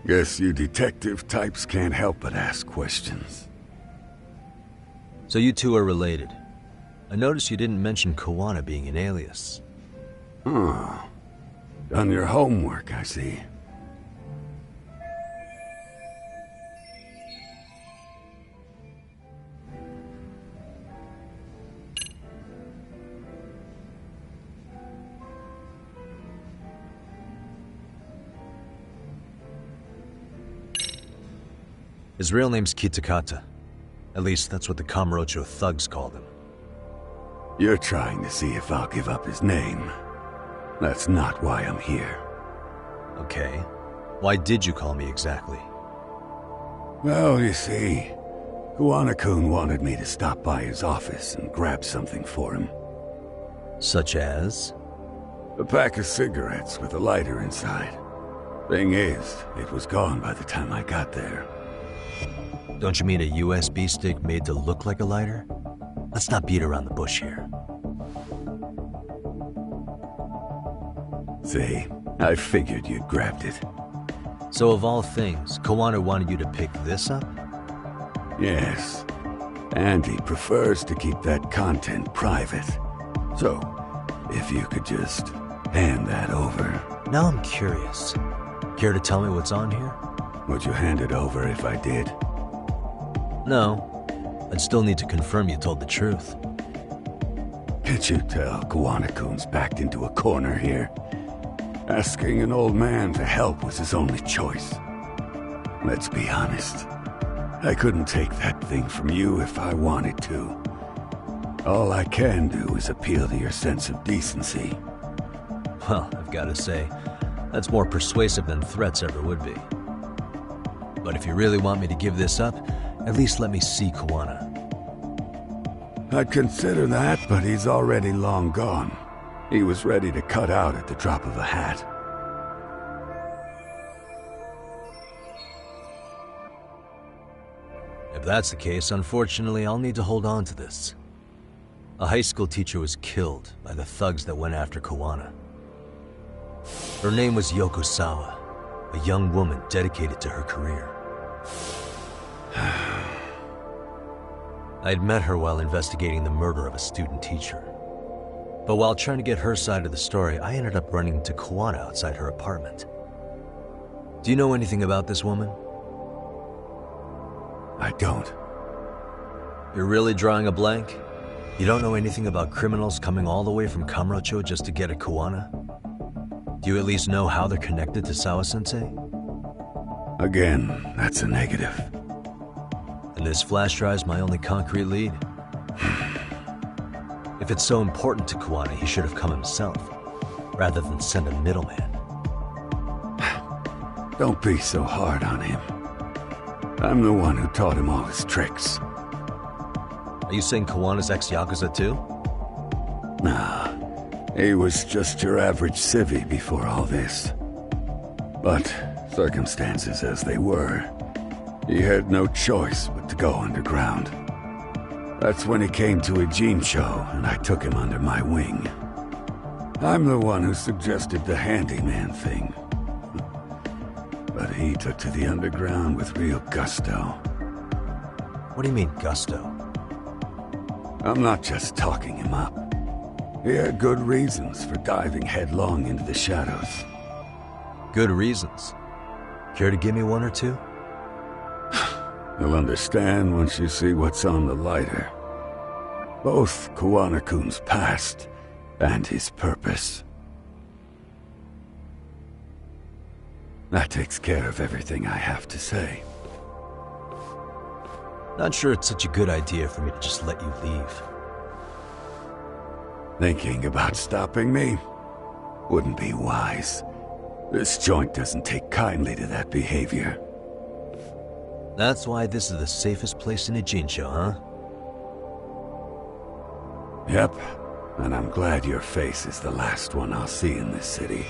Guess you detective types can't help but ask questions. So you two are related. I noticed you didn't mention Kawana being an alias. Oh. Done your homework, I see. His real name's Kitakata. At least that's what the Kamurocho thugs called him. You're trying to see if I'll give up his name. That's not why I'm here. Okay. Why did you call me exactly? Well, you see, Kawana-kun wanted me to stop by his office and grab something for him. Such as? A pack of cigarettes with a lighter inside. Thing is, it was gone by the time I got there. Don't you mean a USB stick made to look like a lighter? Let's not beat around the bush here. See, I figured you'd grabbed it. So of all things, Kawana wanted you to pick this up? Yes. And he prefers to keep that content private. So, if you could just hand that over. Now I'm curious. Care to tell me what's on here? Would you hand it over if I did? No. I'd still need to confirm you told the truth. Can't you tell Kawana-kun's backed into a corner here? Asking an old man to help was his only choice. Let's be honest. I couldn't take that thing from you if I wanted to. All I can do is appeal to your sense of decency. Well, I've got to say, that's more persuasive than threats ever would be. But if you really want me to give this up, at least let me see Kawana. I'd consider that, but he's already long gone. He was ready to cut out at the drop of a hat. If that's the case, unfortunately, I'll need to hold on to this. A high school teacher was killed by the thugs that went after Kawana. Her name was Yoko Sawa, a young woman dedicated to her career. I'd met her while investigating the murder of a student teacher. But while trying to get her side of the story, I ended up running into Kawana outside her apartment. Do you know anything about this woman? I don't. You're really drawing a blank? You don't know anything about criminals coming all the way from Kamurocho just to get at Kuwana? Do you at least know how they're connected to Sawa-sensei? Again, that's a negative. And this flash drive's my only concrete lead. If it's so important to Kuwana, he should have come himself, rather than send a middleman. Don't be so hard on him. I'm the one who taught him all his tricks. Are you saying Kawana's ex-Yakuza too? Nah, he was just your average civvy before all this. But, circumstances as they were, he had no choice but to go underground. That's when he came to Ijincho, and I took him under my wing. I'm the one who suggested the handyman thing. But he took to the underground with real gusto. What do you mean, gusto? I'm not just talking him up. He had good reasons for diving headlong into the shadows. Good reasons? Care to give me one or two? You'll understand once you see what's on the lighter. Both Kuwana-kun's past and his purpose. That takes care of everything I have to say. Not sure it's such a good idea for me to just let you leave. Thinking about stopping me? Wouldn't be wise. This joint doesn't take kindly to that behavior. That's why this is the safest place in Ijincho, huh? Yep, and I'm glad your face is the last one I'll see in this city.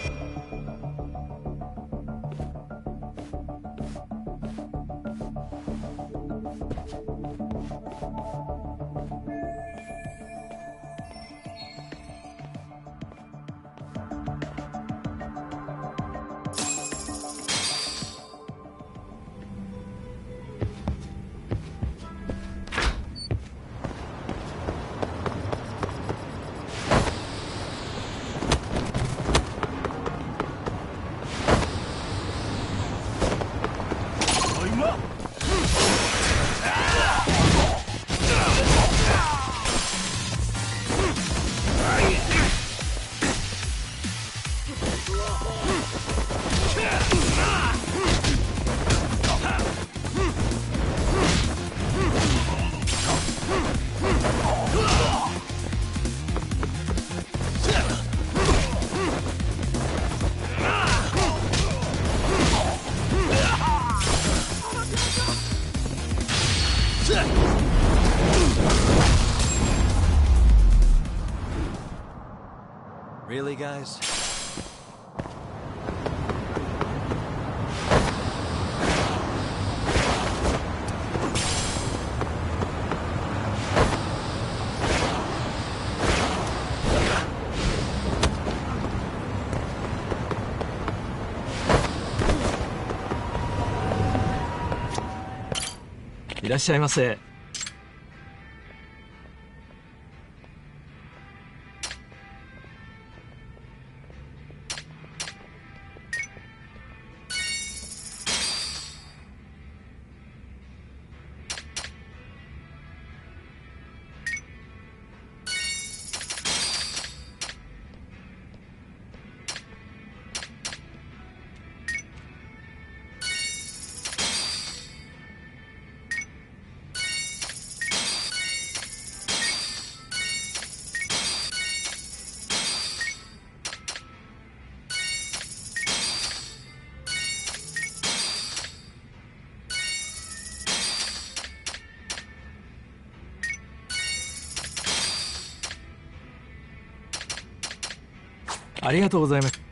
Really, guys?いらっしゃいませ。ありがとうございます。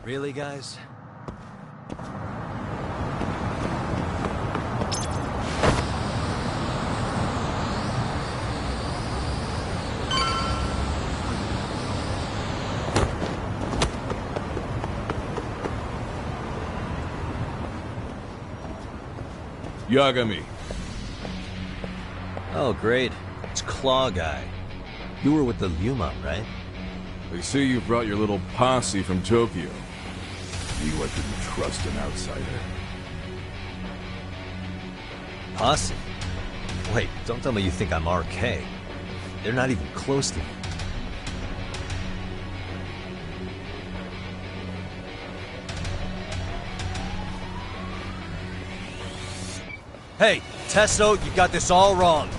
Really, guys? Yagami. Oh, great. It's Claw Guy. You were with the Yuma, right? They say you brought your little posse from Tokyo. Knew I couldn't trust an outsider. Posse? Wait, don't tell me you think I'm RK. They're not even close to me. Hey, Tesso, you got this all wrong.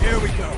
Here we go.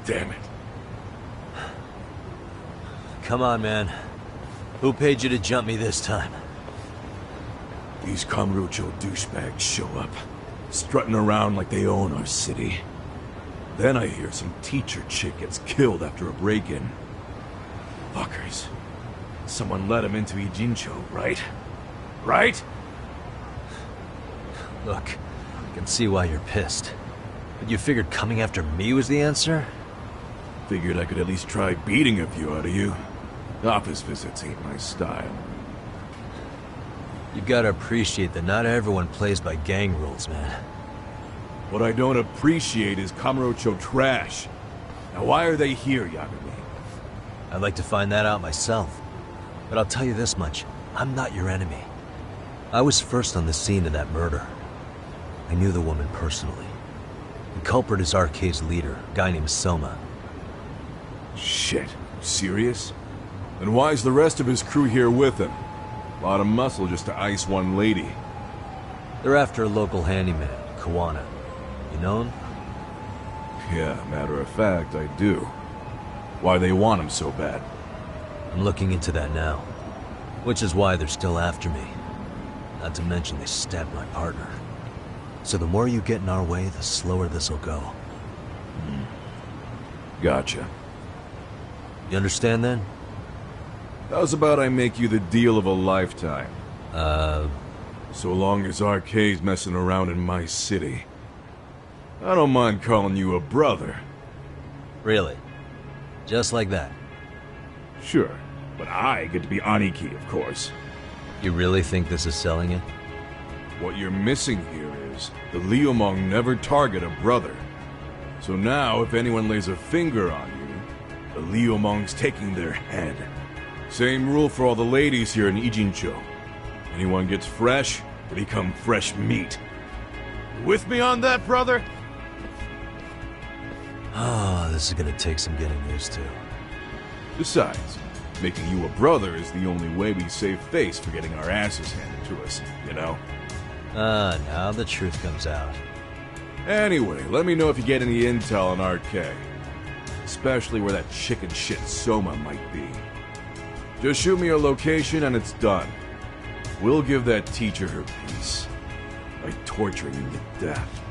Damn it. Come on, man. Who paid you to jump me this time? These Kamurocho douchebags show up, strutting around like they own our city. Then I hear some teacher chick gets killed after a break-in. Fuckers. Someone let him into Ijincho, right? Right? Look, I can see why you're pissed. But you figured coming after me was the answer? Figured I could at least try beating a few out of you. Office visits ain't my style. You gotta appreciate that not everyone plays by gang rules, man. What I don't appreciate is Kamurocho trash. Now why are they here, Yagami? I'd like to find that out myself. But I'll tell you this much, I'm not your enemy. I was first on the scene of that murder. I knew the woman personally. The culprit is RK's leader, a guy named Soma. Shit, serious? Then why's the rest of his crew here with him? A lot of muscle just to ice one lady. They're after a local handyman, Kawana. You know him? Yeah, matter of fact, I do. Why they want him so bad? I'm looking into that now. Which is why they're still after me. Not to mention they stabbed my partner. So the more you get in our way, the slower this'll go. Gotcha. You understand then? How's about I make you the deal of a lifetime? So long as RK's messing around in my city. I don't mind calling you a brother. Really? Just like that? Sure, but I get to be Aniki, of course. You really think this is selling it? What you're missing here is the Liumong never target a brother. So now, if anyone lays a finger on you, the Liumong's taking their head. Same rule for all the ladies here in Ijincho. Anyone gets fresh, they become fresh meat. You with me on that, brother? Oh, this is gonna take some getting used to. Besides, making you a brother is the only way we save face for getting our asses handed to us, you know? Now the truth comes out. Anyway, let me know if you get any intel on RK. Especially where that chicken shit Soma might be. Just shoot me a location and it's done. We'll give that teacher her peace. By torturing him to death.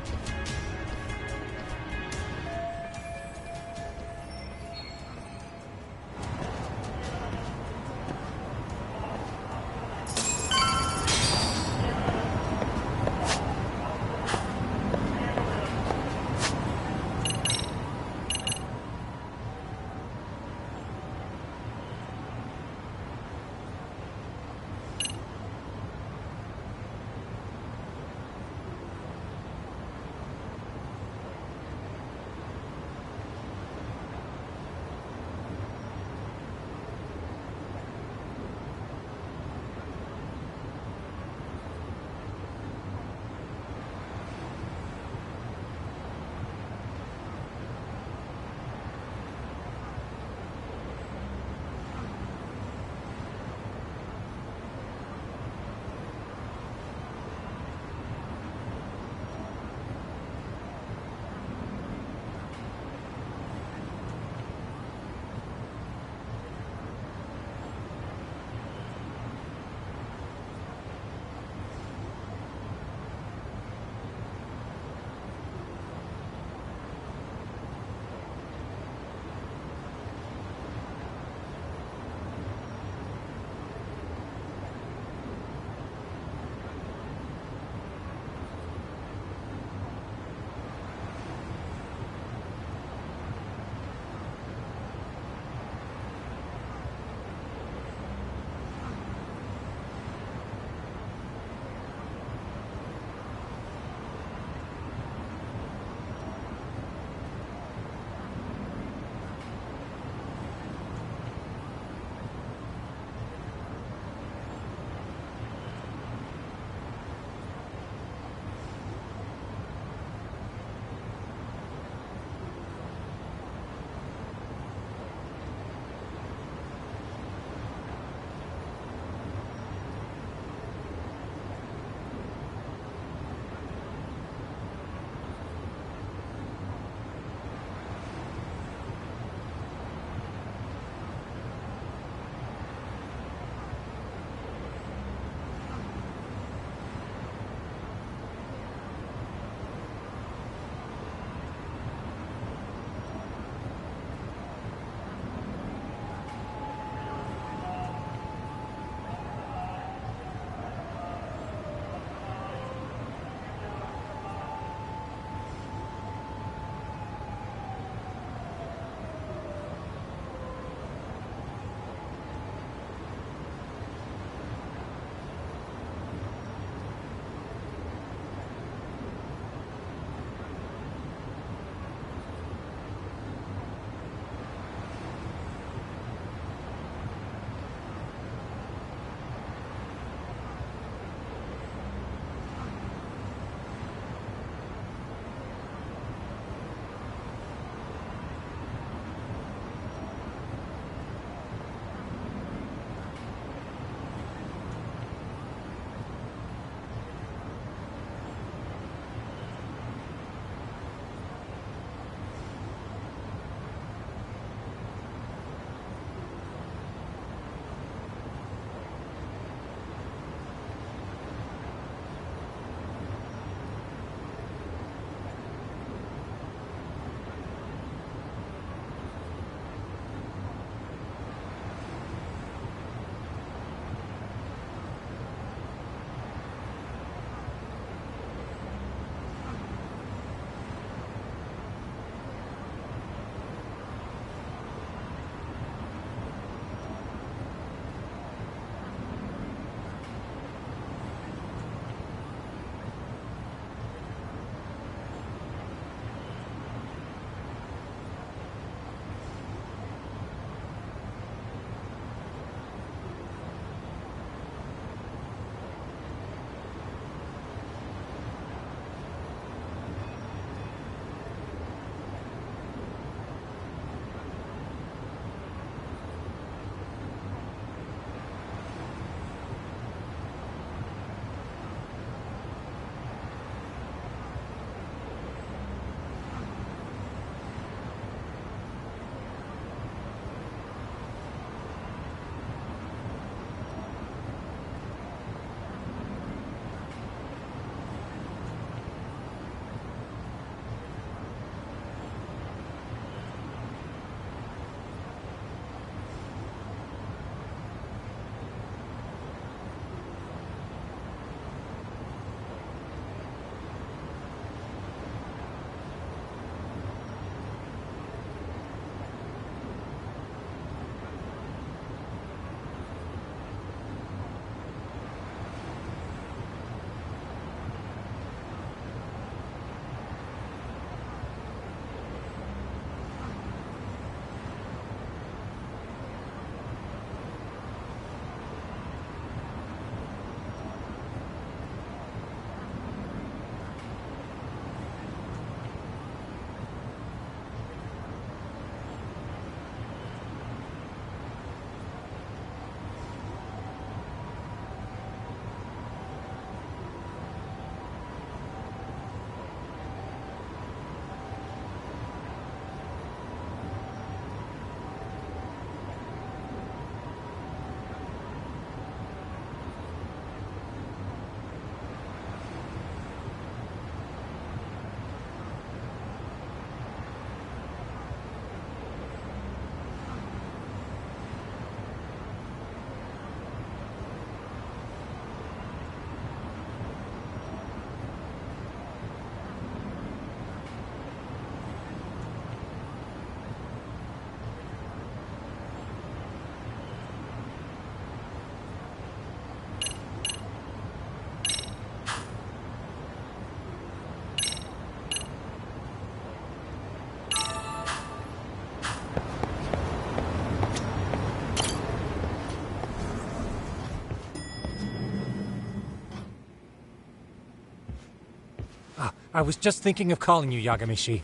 I was just thinking of calling you, Yagami-shi.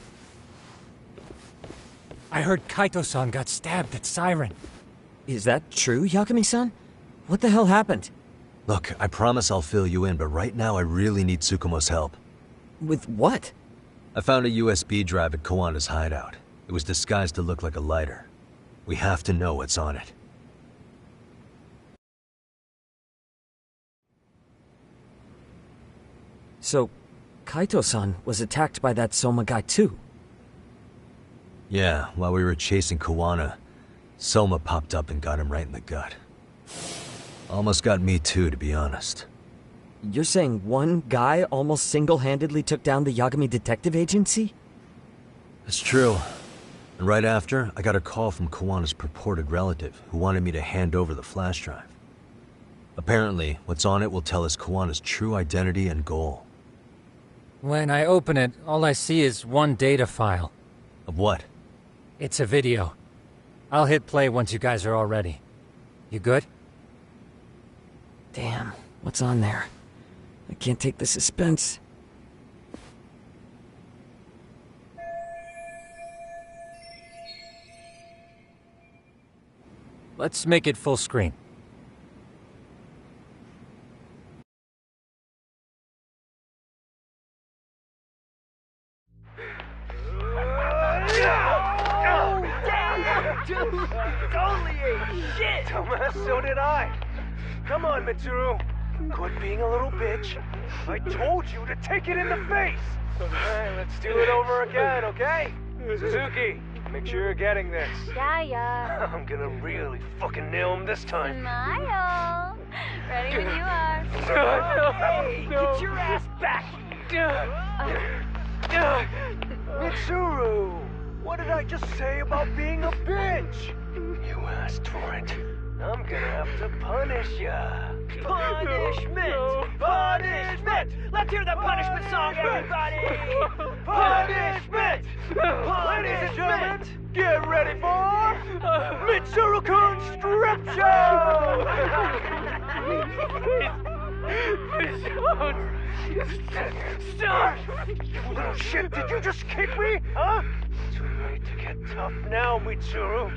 I heard Kaito-san got stabbed at Siren. Is that true, Yagami-san? What the hell happened? Look, I promise I'll fill you in, but right now I really need Tsukumo's help. With what? I found a USB drive at Kawana's hideout. It was disguised to look like a lighter. We have to know what's on it. So, Kaito-san was attacked by that Soma guy too? Yeah, while we were chasing Kawana, Soma popped up and got him right in the gut. Almost got me too, to be honest. You're saying one guy almost single-handedly took down the Yagami Detective Agency? It's true. And right after, I got a call from Kawana's purported relative who wanted me to hand over the flash drive. Apparently, what's on it will tell us Kawana's true identity and goal. When I open it, all I see is one data file. Of what? It's a video. I'll hit play once you guys are all ready. You good? Damn, what's on there? I can't take the suspense. Let's make it full screen. Dude, totally ate shit! Dumbass, so did I. Come on, Mitsuru. Quit being a little bitch. I told you to take it in the face. Alright, let's do it over again, okay? Suzuki, make sure you're getting this. Yeah. I'm gonna really fucking nail him this time. Smile. Ready when you are. Hey, get your ass back! Mitsuru! What did I just say about being a bitch? You asked for it. I'm gonna have to punish ya. Punishment! Punishment! Let's hear the punishment song, everybody! Punishment! Ladies and gentlemen, get ready for Mitsuru-kun's Strip Show! Stop! You little shit, did you just kick me? Huh? Too late to get tough now, Mitsuru.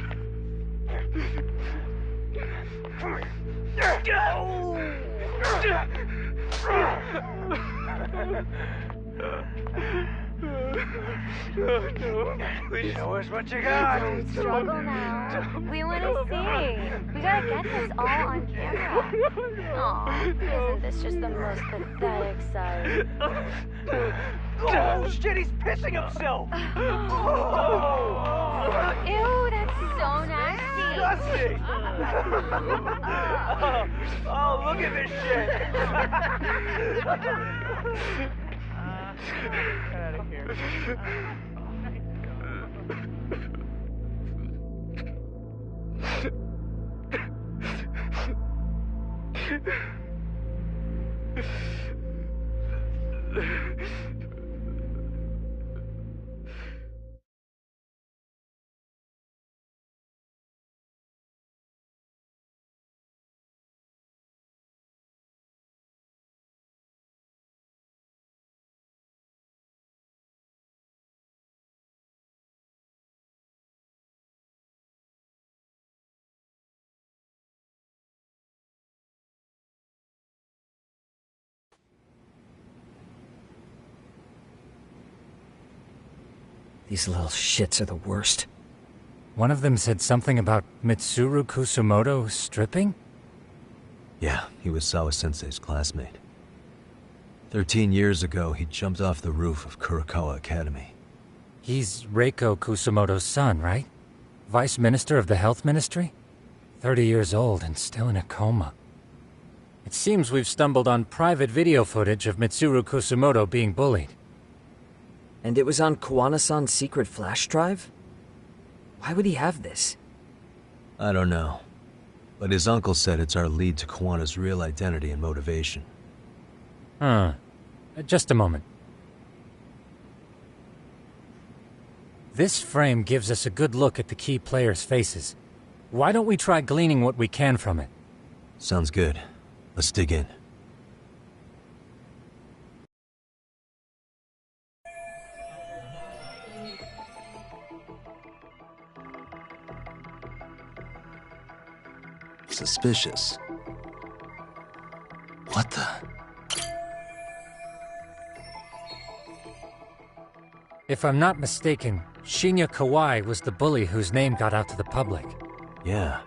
Show us what you got. Don't struggle now. We want to see. We gotta get this all on camera. Aw, isn't this just the most pathetic sight? Oh shit, he's pissing himself! Ew, that's so nasty. Disgusting! Oh, look at this shit! Get out of here. These little shits are the worst. One of them said something about Mitsuru Kusumoto stripping? Yeah, he was Sawa-sensei's classmate. 13 years ago, he jumped off the roof of Kurokawa Academy. He's Reiko Kusumoto's son, right? Vice Minister of the Health Ministry? 30 years old and still in a coma. It seems we've stumbled on private video footage of Mitsuru Kusumoto being bullied. And it was on Kawana-san's secret flash drive? Why would he have this? I don't know. But his uncle said it's our lead to Kawana's real identity and motivation. Just a moment. This frame gives us a good look at the key players' faces. Why don't we try gleaning what we can from it? Sounds good. Let's dig in. Suspicious. What the? If I'm not mistaken, Shinya Kawai was the bully whose name got out to the public. Yeah.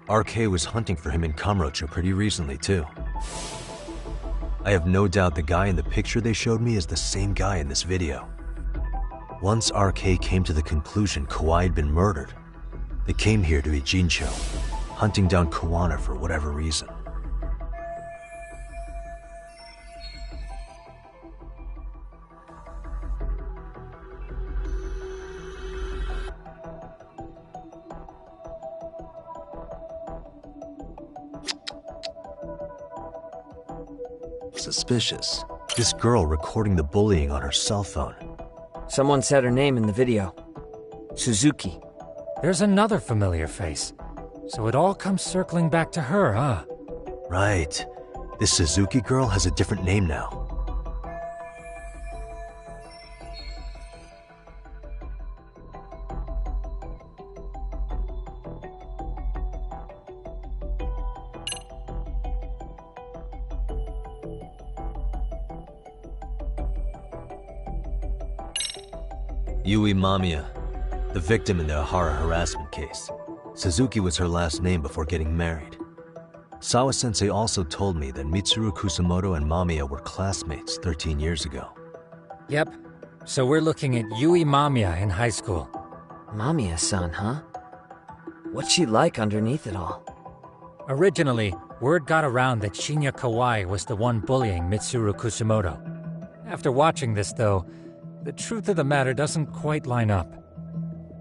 RK was hunting for him in Kamurocho pretty recently, too. I have no doubt the guy in the picture they showed me is the same guy in this video. Once RK came to the conclusion Kawai had been murdered, they came here to Ijincho, hunting down Kawana for whatever reason. Suspicious. This girl recording the bullying on her cell phone. Someone said her name in the video. Suzuki. There's another familiar face. So it all comes circling back to her, huh? Right. This Suzuki girl has a different name now. Yui Mamiya, the victim in the Ahara harassment case. Suzuki was her last name before getting married. Sawa-sensei also told me that Mitsuru Kusamoto and Mamiya were classmates 13 years ago. Yep. So we're looking at Yui Mamiya in high school. Mamiya-san, huh? What's she like underneath it all? Originally, word got around that Shinya Kawai was the one bullying Mitsuru Kusamoto. After watching this, though, the truth of the matter doesn't quite line up.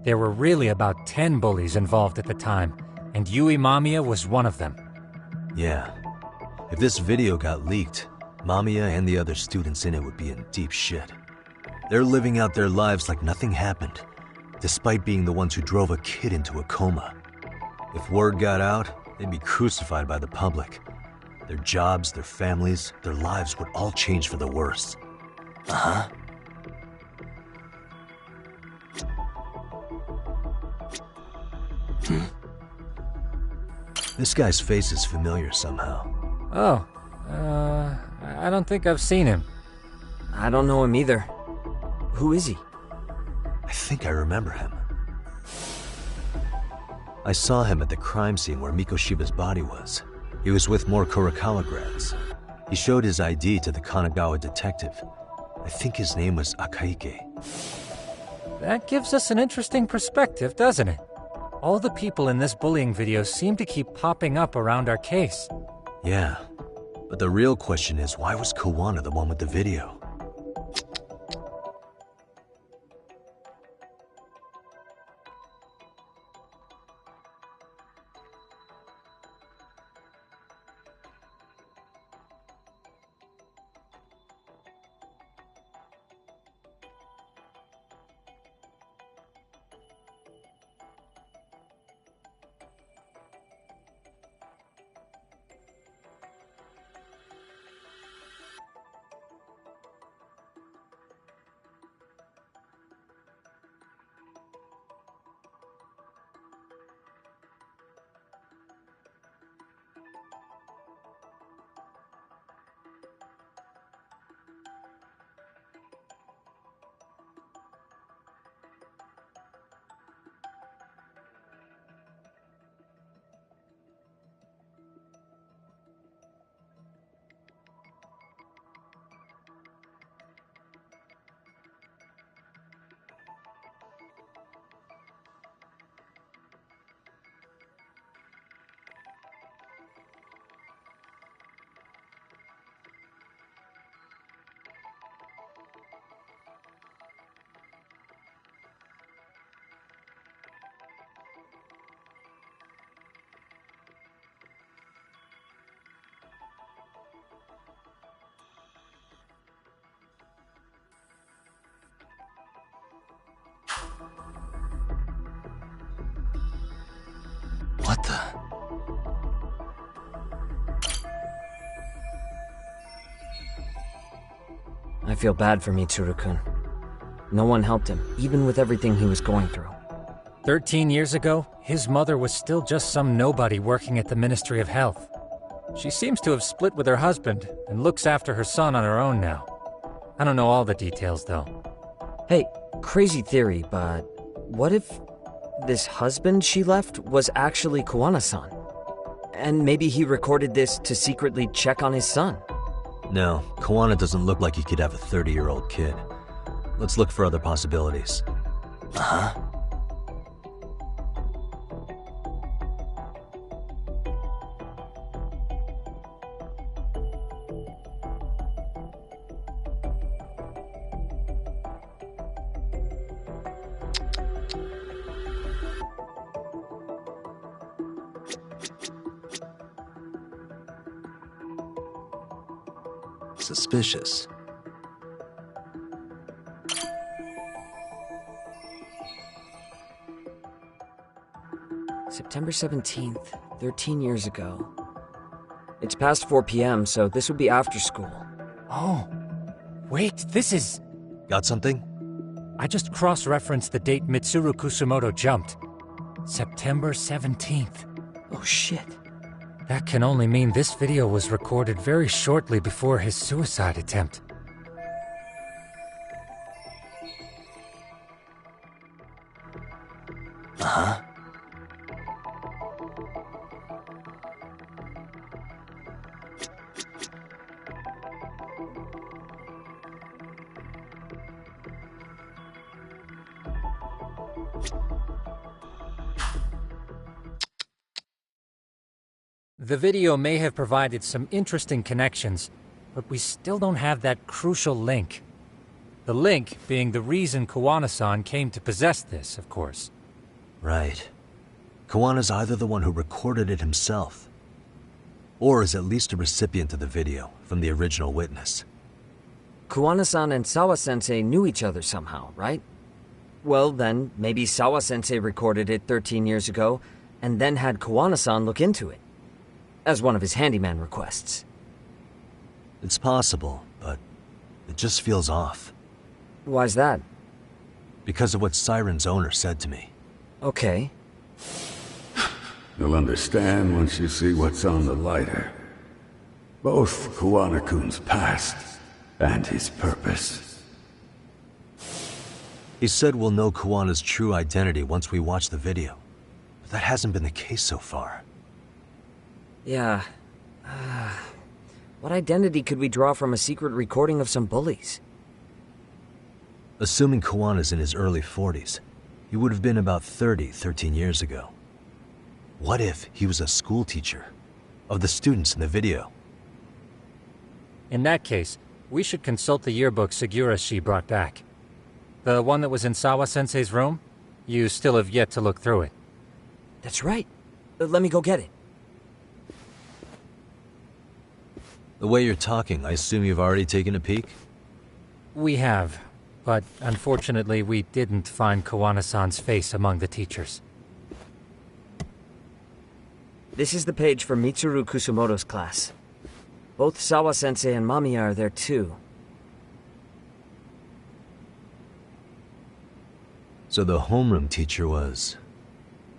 There were really about 10 bullies involved at the time, and Yui Mamiya was one of them. Yeah. If this video got leaked, Mamiya and the other students in it would be in deep shit. They're living out their lives like nothing happened, despite being the ones who drove a kid into a coma. If word got out, they'd be crucified by the public. Their jobs, their families, their lives would all change for the worse. Uh-huh. This guy's face is familiar somehow. Oh, I don't think I've seen him. I don't know him either. Who is he? I think I remember him. I saw him at the crime scene where Mikoshiba's body was. He was with more Kurokawa grads. He showed his ID to the Kanagawa detective. I think his name was Akaike. That gives us an interesting perspective, doesn't it? All the people in this bullying video seem to keep popping up around our case. Yeah, but the real question is, why was Kawana the one with the video? What the? I feel bad for Mitsuru-kun. No one helped him, even with everything he was going through. 13 years ago, his mother was still just some nobody working at the Ministry of Health. She seems to have split with her husband and looks after her son on her own now. I don't know all the details, though. Hey, crazy theory, but what if this husband she left was actually Kuwana-san? And maybe he recorded this to secretly check on his son? No, Kuwana doesn't look like he could have a 30-year-old kid. Let's look for other possibilities. Uh-huh. Suspicious. September 17th, 13 years ago. It's past 4 p.m., so this would be after school. Oh, wait, this is... Got something? I just cross-referenced the date Mitsuru Kusumoto jumped. September 17th. Oh shit. That can only mean this video was recorded very shortly before his suicide attempt. Uh-huh. The video may have provided some interesting connections, but we still don't have that crucial link. The link being the reason Kuwana-san came to possess this, of course. Right. Kawana's either the one who recorded it himself, or is at least a recipient of the video from the original witness. Kuwana-san and Sawa-sensei knew each other somehow, right? Well, then, maybe Sawa-sensei recorded it 13 years ago, and then had Kuwana-san look into it, as one of his handyman requests. It's possible, but it just feels off. Why's that? Because of what Siren's owner said to me. Okay. You'll understand once you see what's on the lighter. Both Kuwana-kun's past and his purpose. He said we'll know Kuwana's true identity once we watch the video. But that hasn't been the case so far. Yeah. What identity could we draw from a secret recording of some bullies? Assuming Kuwana's in his early 40s, he would have been about 13 years ago. What if he was a school teacher of the students in the video? In that case, we should consult the yearbook Segura-shi brought back. The one that was in Sawa-sensei's room? You still have yet to look through it. That's right. Let me go get it. The way you're talking, I assume you've already taken a peek? We have, but unfortunately we didn't find Kuwana-san's face among the teachers. This is the page for Mitsuru Kusumoto's class. Both Sawa-sensei and Mamiya are there too. So the homeroom teacher was...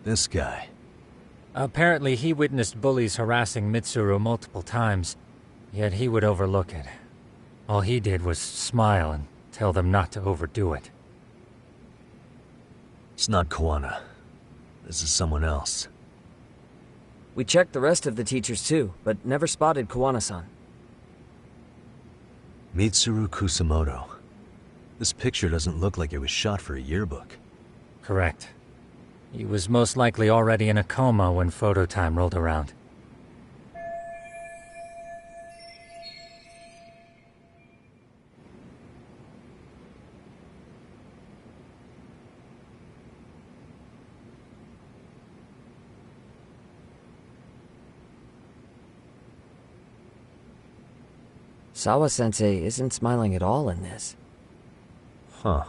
this guy. Apparently he witnessed bullies harassing Mitsuru multiple times, yet he would overlook it. All he did was smile and tell them not to overdo it. It's not Kuwana. This is someone else. We checked the rest of the teachers too, but never spotted Kuwana-san. Mitsuru Kusumoto. This picture doesn't look like it was shot for a yearbook. Correct. He was most likely already in a coma when photo time rolled around. Sawa-sensei isn't smiling at all in this. Huh.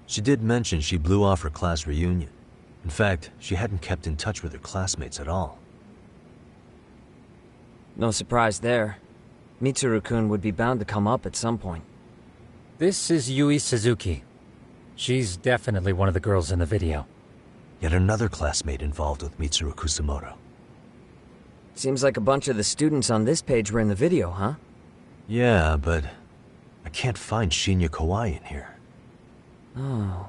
She did mention she blew off her class reunion. In fact, she hadn't kept in touch with her classmates at all. No surprise there. Mitsuru-kun would be bound to come up at some point. This is Yui Suzuki. She's definitely one of the girls in the video. Yet another classmate involved with Mitsuru Kusamoto. Seems like a bunch of the students on this page were in the video, huh? Yeah, but I can't find Shinya Kawai in here. Oh.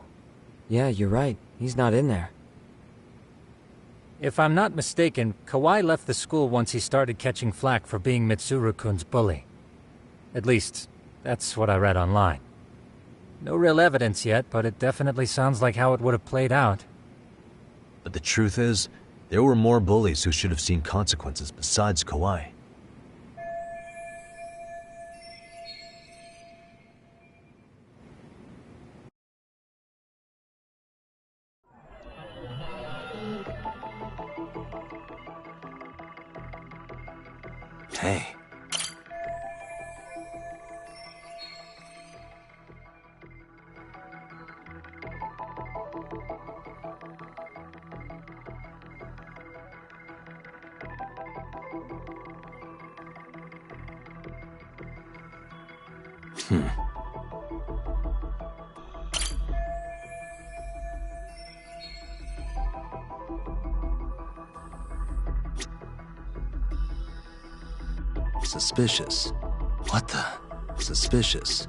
Yeah, you're right. He's not in there. If I'm not mistaken, Kawai left the school once he started catching flack for being Mitsuru-kun's bully. At least, that's what I read online. No real evidence yet, but it definitely sounds like how it would have played out. But the truth is, there were more bullies who should have seen consequences besides Kawai. Hey. Suspicious. What the? Suspicious.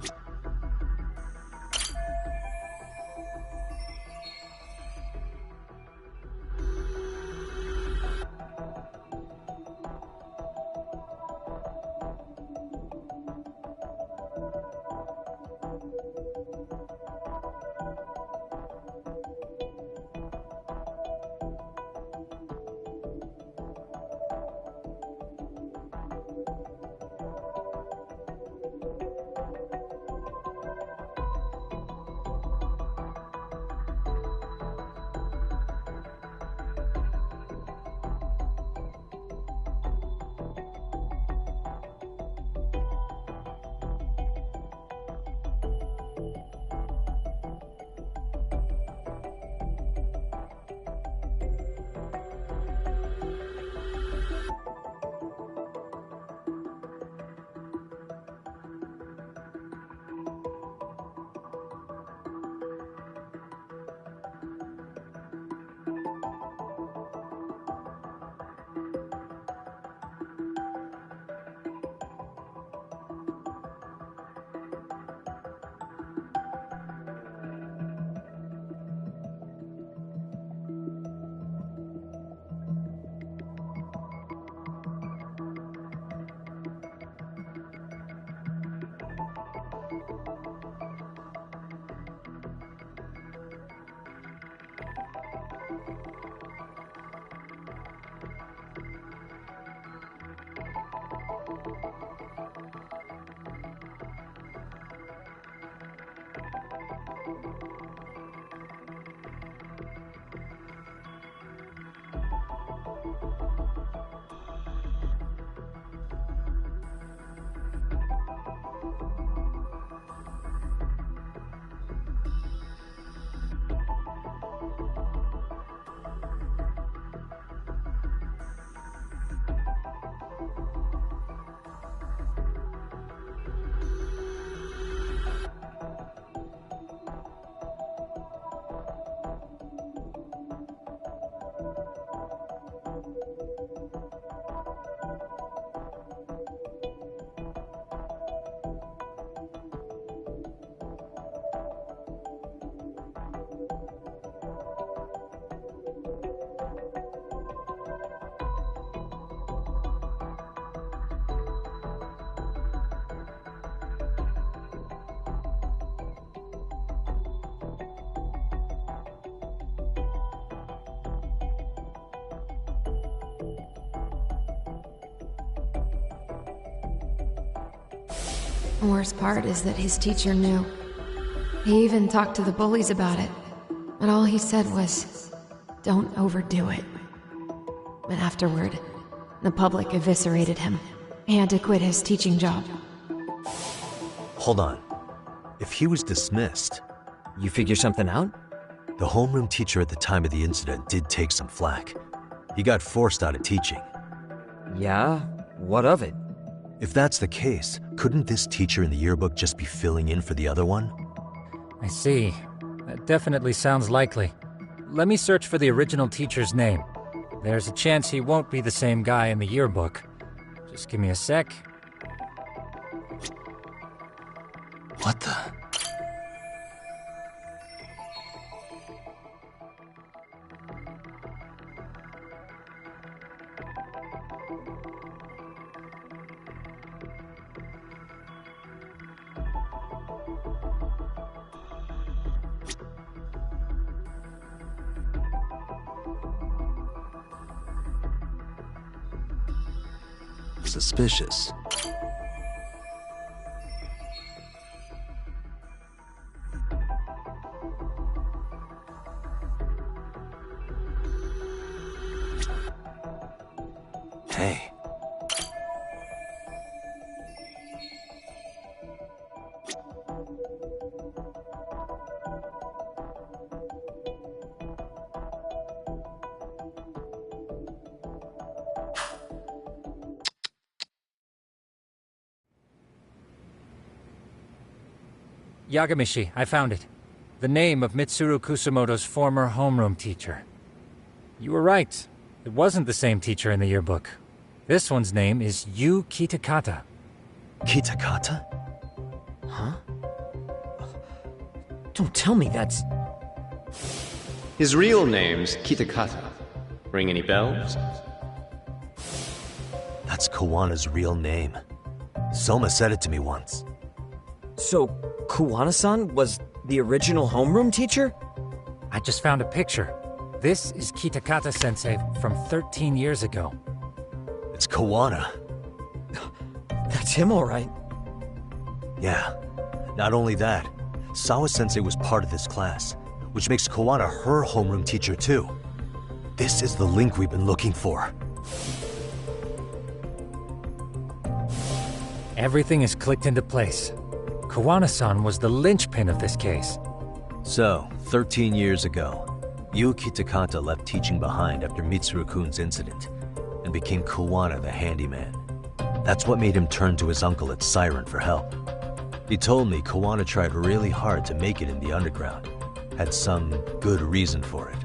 The worst part is that his teacher knew. He even talked to the bullies about it, but all he said was, "Don't overdo it." But afterward, the public eviscerated him. He had to quit his teaching job. Hold on. If he was dismissed... You figure something out? The homeroom teacher at the time of the incident did take some flack. He got forced out of teaching. Yeah? What of it? If that's the case, couldn't this teacher in the yearbook just be filling in for the other one? I see. That definitely sounds likely. Let me search for the original teacher's name. There's a chance he won't be the same guy in the yearbook. Just give me a sec. What the? Suspicious. Hey. Yagamishi, I found it. The name of Mitsuru Kusamoto's former homeroom teacher. You were right. It wasn't the same teacher in the yearbook. This one's name is Yu Kitakata. Kitakata? Huh? Don't tell me that's... His real name's Kitakata. Ring any bells? That's Kawana's real name. Soma said it to me once. So, Kuwana-san was the original homeroom teacher? I just found a picture. This is Kitakata-sensei from 13 years ago. It's Kawana. That's him, all right. Yeah. Not only that, Sawa-sensei was part of this class, which makes Kawana her homeroom teacher too. This is the link we've been looking for. Everything is clicked into place. Kawana-san was the linchpin of this case. So, 13 years ago, Yu Kitakata left teaching behind after Mitsuru-kun's incident, and became Kawana the handyman. That's what made him turn to his uncle at Siren for help. He told me Kawana tried really hard to make it in the underground. Had some good reason for it.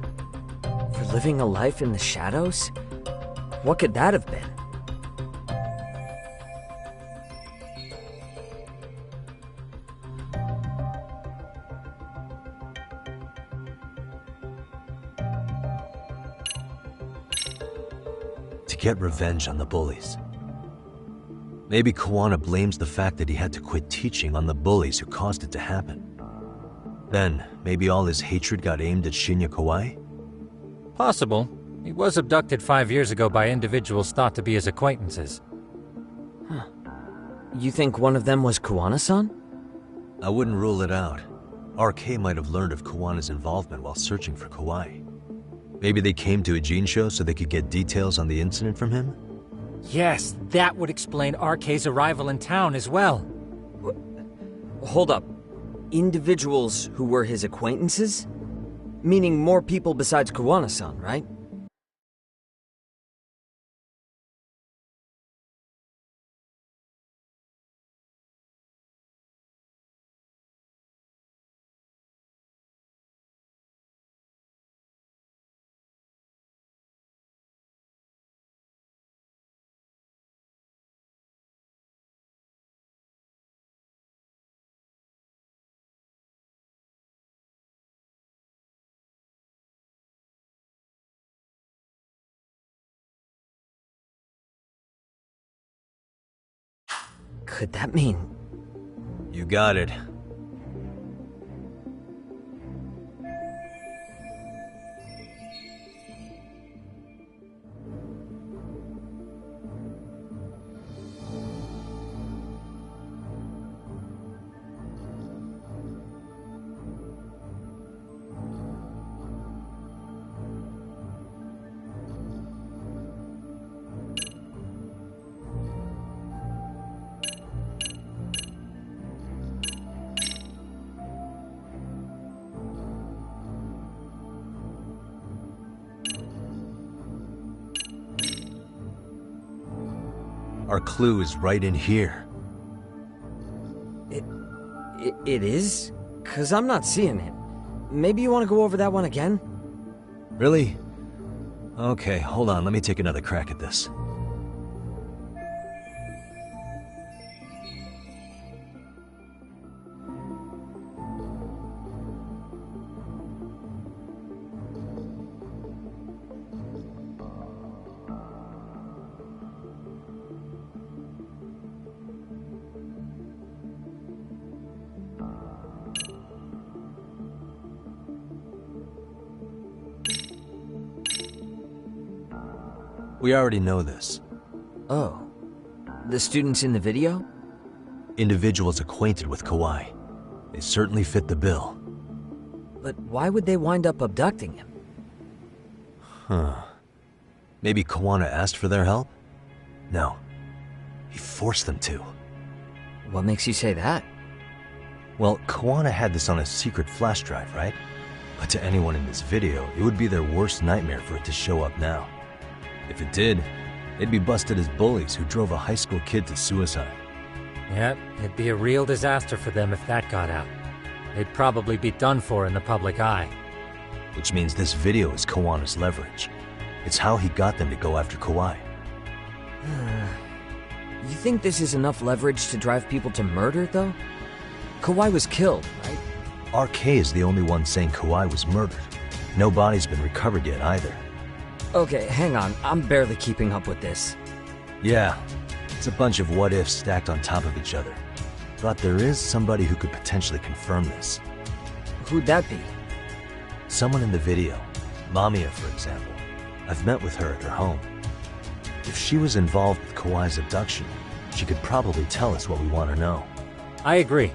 For living a life in the shadows? What could that have been? To get revenge on the bullies. Maybe Kawana blames the fact that he had to quit teaching on the bullies who caused it to happen. Then, maybe all his hatred got aimed at Shinya Kawai? Possible. He was abducted 5 years ago by individuals thought to be his acquaintances. Huh. You think one of them was Kawana-san? I wouldn't rule it out. RK might have learned of Kawana's involvement while searching for Kawai. Maybe they came to Ijincho so they could get details on the incident from him? Yes, that would explain RK's arrival in town as well. Hold up. Individuals who were his acquaintances? Meaning more people besides Kawana-san, right? Could that mean... You got it. Our clue is right in here. It is? 'Cause I'm not seeing it. maybe you want to go over that one again? Really? Okay, hold on, let me take another crack at this. We already know this. Oh. The students in the video? Individuals acquainted with Kawhi. They certainly fit the bill. But why would they wind up abducting him? Huh. Maybe Kawana asked for their help? No. He forced them to. What makes you say that? Well, Kawana had this on a secret flash drive, right? But to anyone in this video, it would be their worst nightmare for it to show up now. If it did, they'd be busted as bullies who drove a high school kid to suicide. Yep, it'd be a real disaster for them if that got out. They'd probably be done for in the public eye. Which means this video is Kawana's leverage. It's how he got them to go after Kawhi. You think this is enough leverage to drive people to murder, though? Kawhi was killed, right? RK is the only one saying Kawhi was murdered. No body's been recovered yet either. Okay, hang on. I'm barely keeping up with this. Yeah, it's a bunch of what-ifs stacked on top of each other. But there is somebody who could potentially confirm this. Who'd that be? Someone in the video. Mamiya, for example. I've met with her at her home. If she was involved with Kawhi's abduction, she could probably tell us what we want to know. I agree.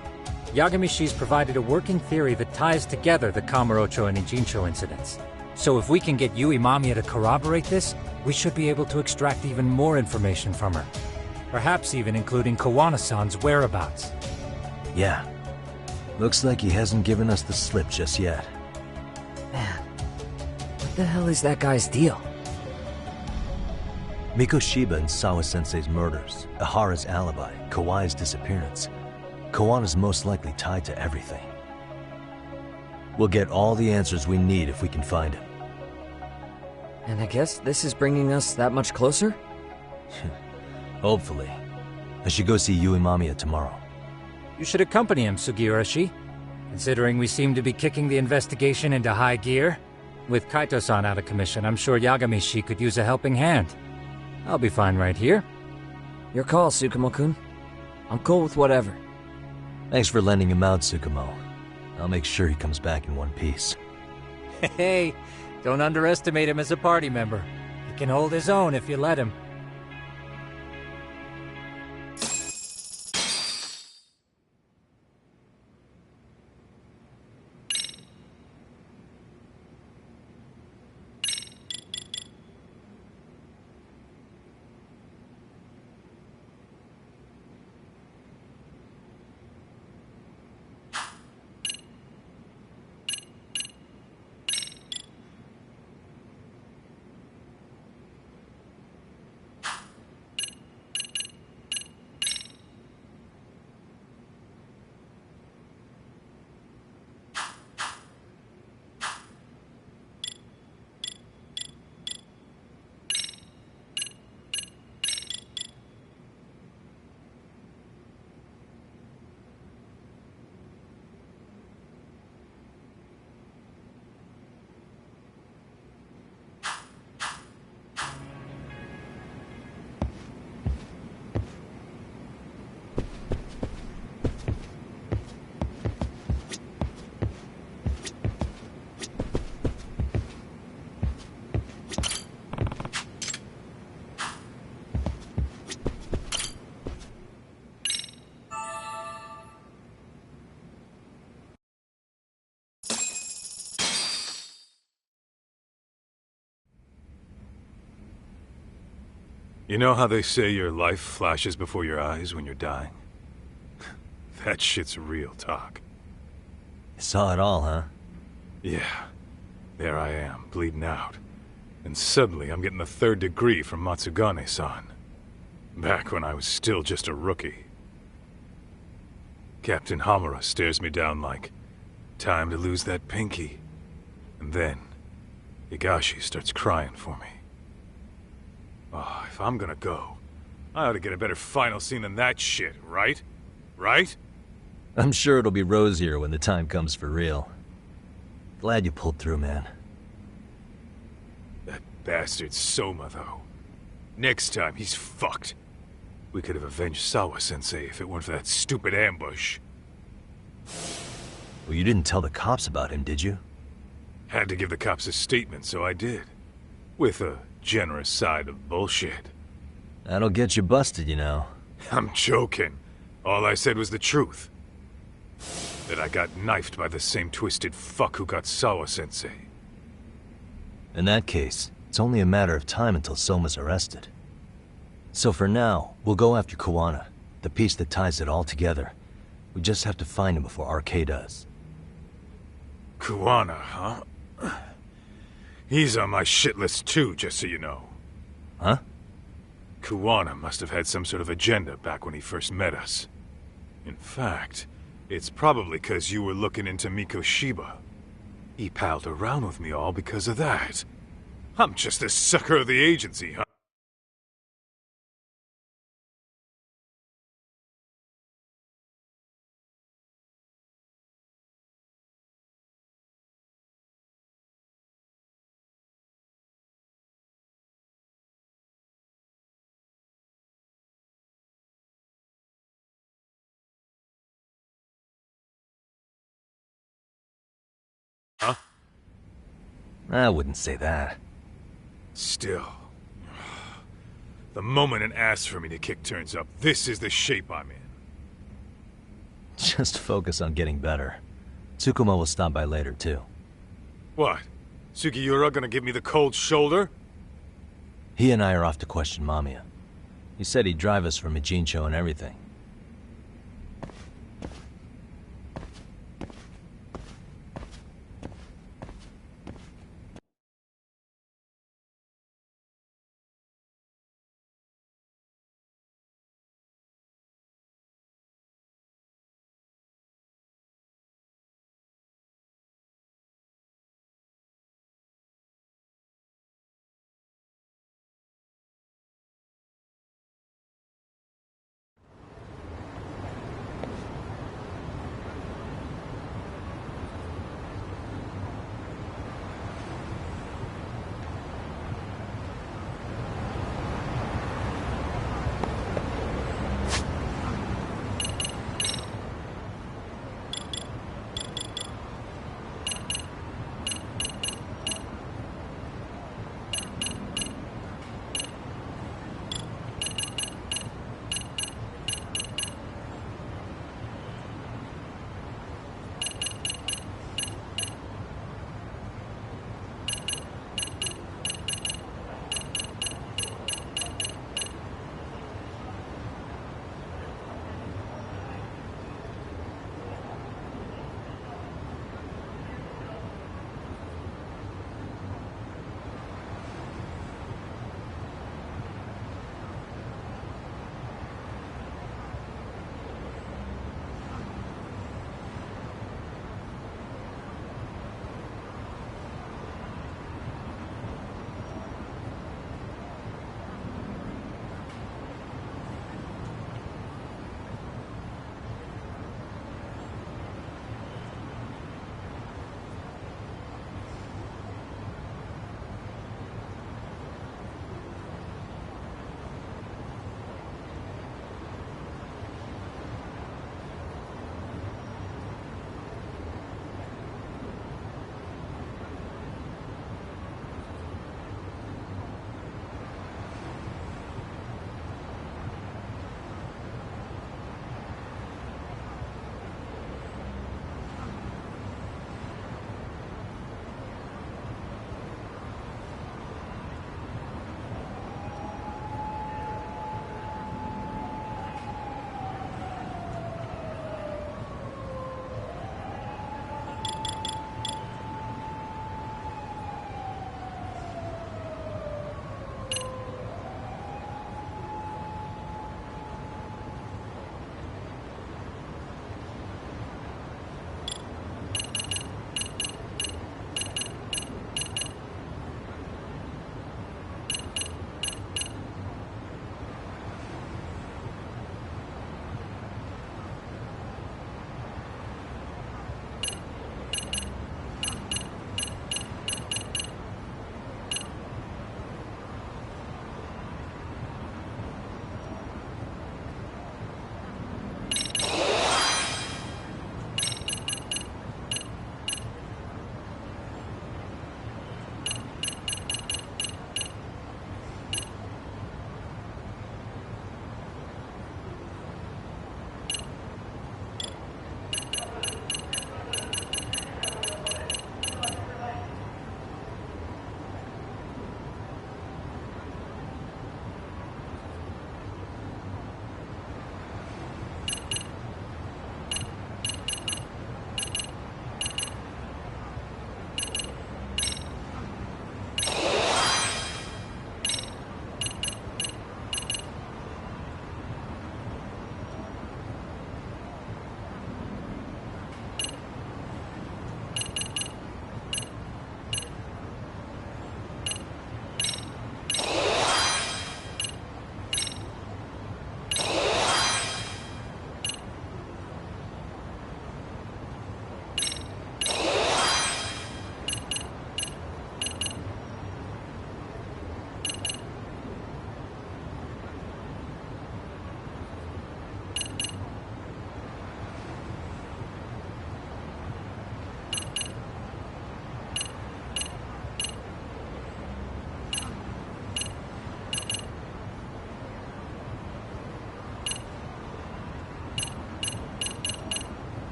Yagamishi's provided a working theory that ties together the Kamurocho and Ijincho incidents. So if we can get Yui Mamiya to corroborate this, we should be able to extract even more information from her. Perhaps even including Kawana-san's whereabouts. Yeah. Looks like he hasn't given us the slip just yet. Man, what the hell is that guy's deal? Mikoshiba and Sawa-sensei's murders, Ahara's alibi, Kawhi's disappearance. Kawana's most likely tied to everything. We'll get all the answers we need if we can find him. And I guess this is bringing us that much closer? Hopefully. I should go see Yui Mamiya tomorrow. You should accompany him, Sugiurashi. Considering we seem to be kicking the investigation into high gear. With Kaito-san out of commission, I'm sure Yagamishi could use a helping hand. I'll be fine right here. Your call, Tsukumo-kun. I'm cool with whatever. Thanks for lending him out, Tsukumo. I'll make sure he comes back in one piece. Hey, don't underestimate him as a party member. He can hold his own if you let him. You know how they say your life flashes before your eyes when you're dying? That shit's real talk. You saw it all, huh? Yeah. There I am, bleeding out. And suddenly I'm getting the 3rd degree from Matsugane-san. Back when I was still just a rookie. Captain Hamura stares me down like, Time to lose that pinky. And then, Higashi starts crying for me. Oh, if I'm gonna go, I ought to get a better final scene than that shit, right? Right? I'm sure it'll be rosier when the time comes for real. Glad you pulled through, man. That bastard Soma, though. Next time, he's fucked. We could have avenged Sawa-sensei if it weren't for that stupid ambush. Well, you didn't tell the cops about him, did you? Had to give the cops a statement, so I did. With a generous side of bullshit. That'll get you busted, you know. I'm joking. All I said was the truth. That I got knifed by the same twisted fuck who got Sawa-sensei. In that case, it's only a matter of time until Soma's arrested. So for now, we'll go after Kuwana, the piece that ties it all together. We just have to find him before RK does. Kuwana, huh? He's on my shit list too, just so you know. Huh? Kuwana must have had some sort of agenda back when he first met us. In fact, it's probably because you were looking into Mikoshiba. He palled around with me all because of that. I'm just a sucker of the agency, huh? Huh? I wouldn't say that. Still. The moment an ass for me to kick turns up, this is the shape I'm in. Just focus on getting better. Tsukuma will stop by later, too. What? Sugiura gonna give me the cold shoulder? He and I are off to question Mamiya. He said he'd drive us from Ijincho and everything.